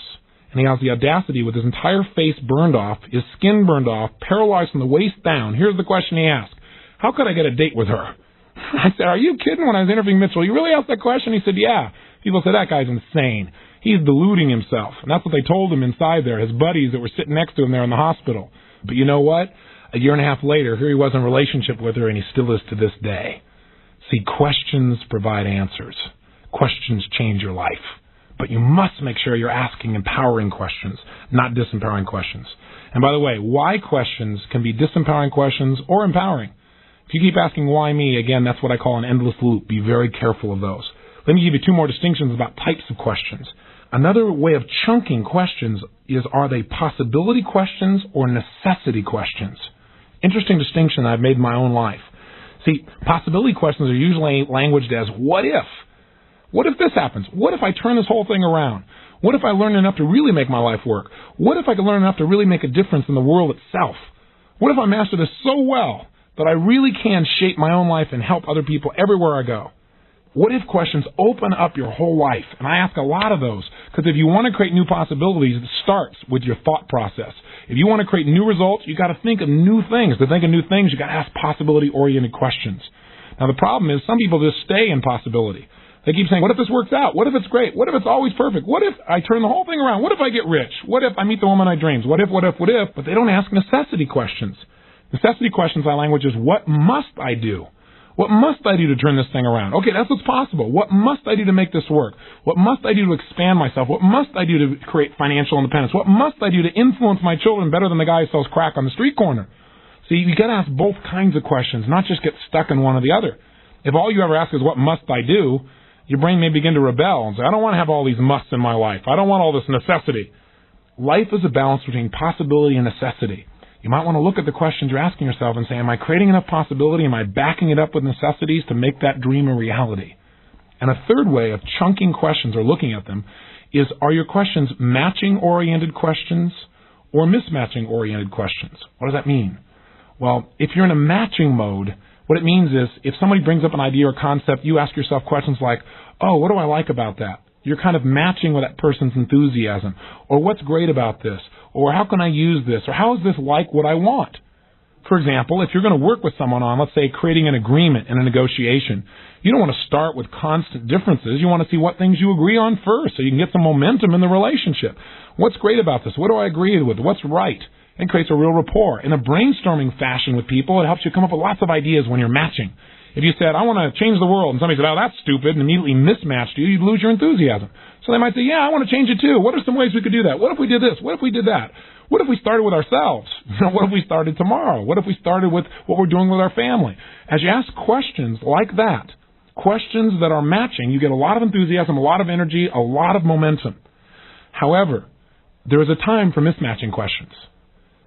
and he has the audacity with his entire face burned off, his skin burned off, paralyzed from the waist down. Here's the question he asked. How could I get a date with her? I said, are you kidding? When I was interviewing Mitchell, you really asked that question? He said, yeah. People said, that guy's insane. He's deluding himself. And that's what they told him inside there, his buddies that were sitting next to him there in the hospital. But you know what? A year and a half later, here he was in a relationship with her, and he still is to this day. See, questions provide answers. Questions change your life. But you must make sure you're asking empowering questions, not disempowering questions. And by the way, why questions can be disempowering questions or empowering. If you keep asking why me, again, that's what I call an endless loop. Be very careful of those. Let me give you two more distinctions about types of questions. Another way of chunking questions is, are they possibility questions or necessity questions? Interesting distinction I've made in my own life. See, possibility questions are usually languaged as, what if? What if this happens? What if I turn this whole thing around? What if I learn enough to really make my life work? What if I can learn enough to really make a difference in the world itself? What if I master this so well that I really can shape my own life and help other people everywhere I go? What if questions open up your whole life? And I ask a lot of those, because if you want to create new possibilities, it starts with your thought process. If you want to create new results, you got to think of new things. To think of new things, you got to ask possibility-oriented questions. Now, the problem is some people just stay in possibility. They keep saying, what if this works out? What if it's great? What if it's always perfect? What if I turn the whole thing around? What if I get rich? What if I meet the woman I dreams? What if? But they don't ask necessity questions. Necessity questions, my language is, what must I do? What must I do to turn this thing around? Okay, that's what's possible. What must I do to make this work? What must I do to expand myself? What must I do to create financial independence? What must I do to influence my children better than the guy who sells crack on the street corner? See, you got to ask both kinds of questions, not just get stuck in one or the other. If all you ever ask is, what must I do? Your brain may begin to rebel and say, I don't want to have all these musts in my life. I don't want all this necessity. Life is a balance between possibility and necessity. You might want to look at the questions you're asking yourself and say, am I creating enough possibility? Am I backing it up with necessities to make that dream a reality? And a third way of chunking questions or looking at them is, are your questions matching-oriented questions or mismatching-oriented questions? What does that mean? Well, if you're in a matching mode, what it means is if somebody brings up an idea or concept, you ask yourself questions like, oh, what do I like about that? You're kind of matching with that person's enthusiasm. Or what's great about this? Or how can I use this? Or how is this like what I want? For example, if you're going to work with someone on, let's say, creating an agreement in a negotiation, you don't want to start with constant differences. You want to see what things you agree on first so you can get some momentum in the relationship. What's great about this? What do I agree with? What's right? It creates a real rapport. In a brainstorming fashion with people, it helps you come up with lots of ideas when you're matching. If you said, I want to change the world, and somebody said, oh, that's stupid, and immediately mismatched you, you'd lose your enthusiasm. So they might say, yeah, I want to change it too. What are some ways we could do that? What if we did this? What if we did that? What if we started with ourselves? What if we started tomorrow? What if we started with what we're doing with our family? As you ask questions like that, questions that are matching, you get a lot of enthusiasm, a lot of energy, a lot of momentum. However, there is a time for mismatching questions.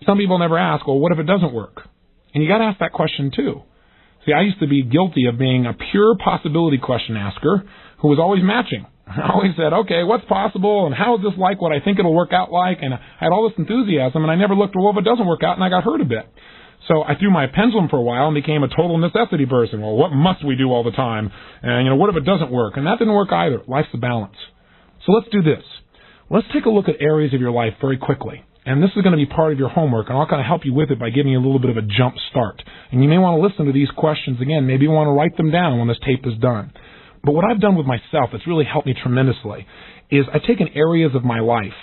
Some people never ask, well, what if it doesn't work? And you got to ask that question too. See, I used to be guilty of being a pure possibility question asker who was always matching. I always said, okay, what's possible, and how is this like what I think it'll work out like? And I had all this enthusiasm, and I never looked, well, if it doesn't work out, and I got hurt a bit. So I threw my pendulum for a while and became a total necessity person. Well, what must we do all the time? And, what if it doesn't work? And that didn't work either. Life's a balance. So let's do this. Let's take a look at areas of your life very quickly. And this is going to be part of your homework, and I'll kind of help you with it by giving you a little bit of a jump start. And you may want to listen to these questions again. Maybe you want to write them down when this tape is done. But what I've done with myself that's really helped me tremendously is I've taken areas of my life,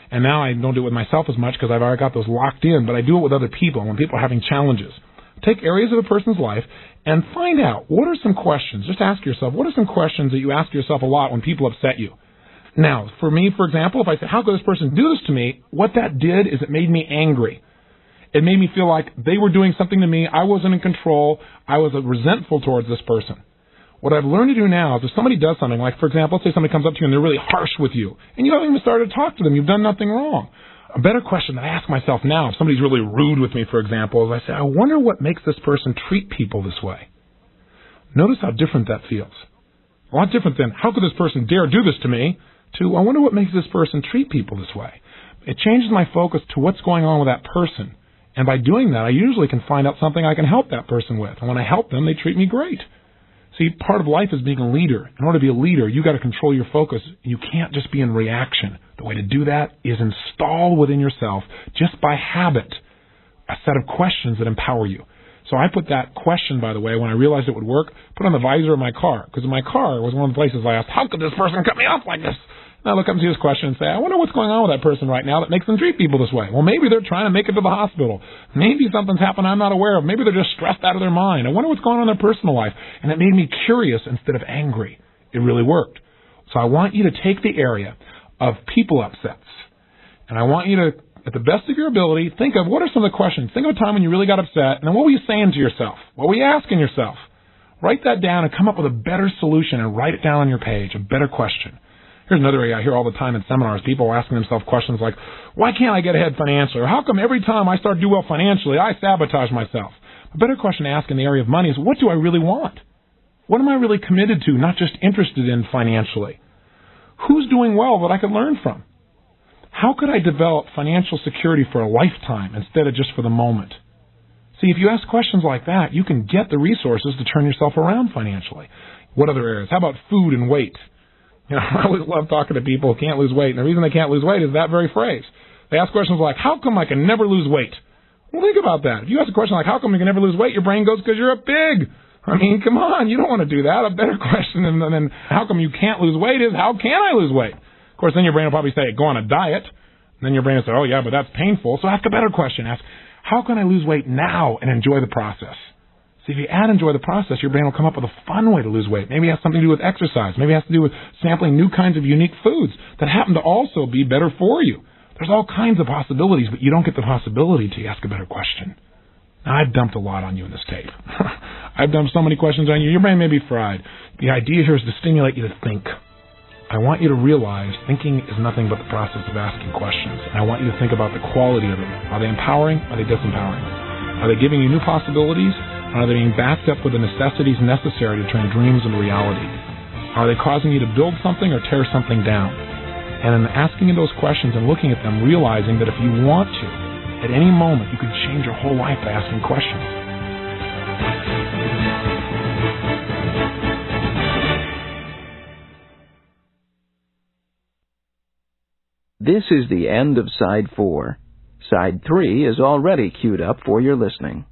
and now I don't do it with myself as much because I've already got those locked in, but I do it with other people when people are having challenges. Take areas of a person's life and find out, what are some questions? Just ask yourself, what are some questions that you ask yourself a lot when people upset you? Now, for me, for example, if I say, how could this person do this to me? What that did is it made me angry. It made me feel like they were doing something to me. I wasn't in control. I was resentful towards this person. What I've learned to do now is if somebody does something, like, for example, let's say somebody comes up to you and they're really harsh with you, and you haven't even started to talk to them. You've done nothing wrong. A better question that I ask myself now, if somebody's really rude with me, for example, is I say, I wonder what makes this person treat people this way. Notice how different that feels. A lot different than, how could this person dare do this to me, to, I wonder what makes this person treat people this way. It changes my focus to what's going on with that person. And by doing that, I usually can find out something I can help that person with. And when I help them, they treat me great. See, part of life is being a leader. In order to be a leader, you've got to control your focus. You can't just be in reaction. The way to do that is install within yourself, just by habit, a set of questions that empower you. So I put that question, by the way, when I realized it would work, put on the visor of my car. Because in my car was one of the places I asked, how could this person cut me off like this? And I look up and see this question and say, I wonder what's going on with that person right now that makes them treat people this way. Well, maybe they're trying to make it to the hospital. Maybe something's happened I'm not aware of. Maybe they're just stressed out of their mind. I wonder what's going on in their personal life. And it made me curious instead of angry. It really worked. So I want you to take the area of people upsets. And I want you to, at the best of your ability, think of what are some of the questions. Think of a time when you really got upset, and then what were you saying to yourself? What were you asking yourself? Write that down and come up with a better solution and write it down on your page, a better question. Here's another area I hear all the time in seminars. People are asking themselves questions like, why can't I get ahead financially? Or how come every time I start to do well financially, I sabotage myself? A better question to ask in the area of money is, what do I really want? What am I really committed to, not just interested in financially? Who's doing well that I could learn from? How could I develop financial security for a lifetime instead of just for the moment? See, if you ask questions like that, you can get the resources to turn yourself around financially. What other areas? How about food and weight? You know, I always love talking to people who can't lose weight, and the reason they can't lose weight is that very phrase. They ask questions like, how come I can never lose weight? Well, think about that. If you ask a question like, how come you can never lose weight, your brain goes, because you're a pig. I mean, come on, you don't want to do that. A better question than how come you can't lose weight is, how can I lose weight? Of course, then your brain will probably say, go on a diet. And then your brain will say, oh, yeah, but that's painful. So ask a better question. Ask, how can I lose weight now and enjoy the process? See, if you add enjoy the process, your brain will come up with a fun way to lose weight. Maybe it has something to do with exercise. Maybe it has to do with sampling new kinds of unique foods that happen to also be better for you. There's all kinds of possibilities, but you don't get the possibility till you ask a better question. Now, I've dumped a lot on you in this tape. I've dumped so many questions on you. Your brain may be fried. The idea here is to stimulate you to think. I want you to realize thinking is nothing but the process of asking questions. And I want you to think about the quality of it. Are they empowering? Are they disempowering? Are they giving you new possibilities? Are they being backed up with the necessities necessary to turn dreams into reality? Are they causing you to build something or tear something down? And in asking those questions and looking at them, realizing that if you want to, at any moment, you can change your whole life by asking questions. This is the end of Side 4. Side 3 is already queued up for your listening.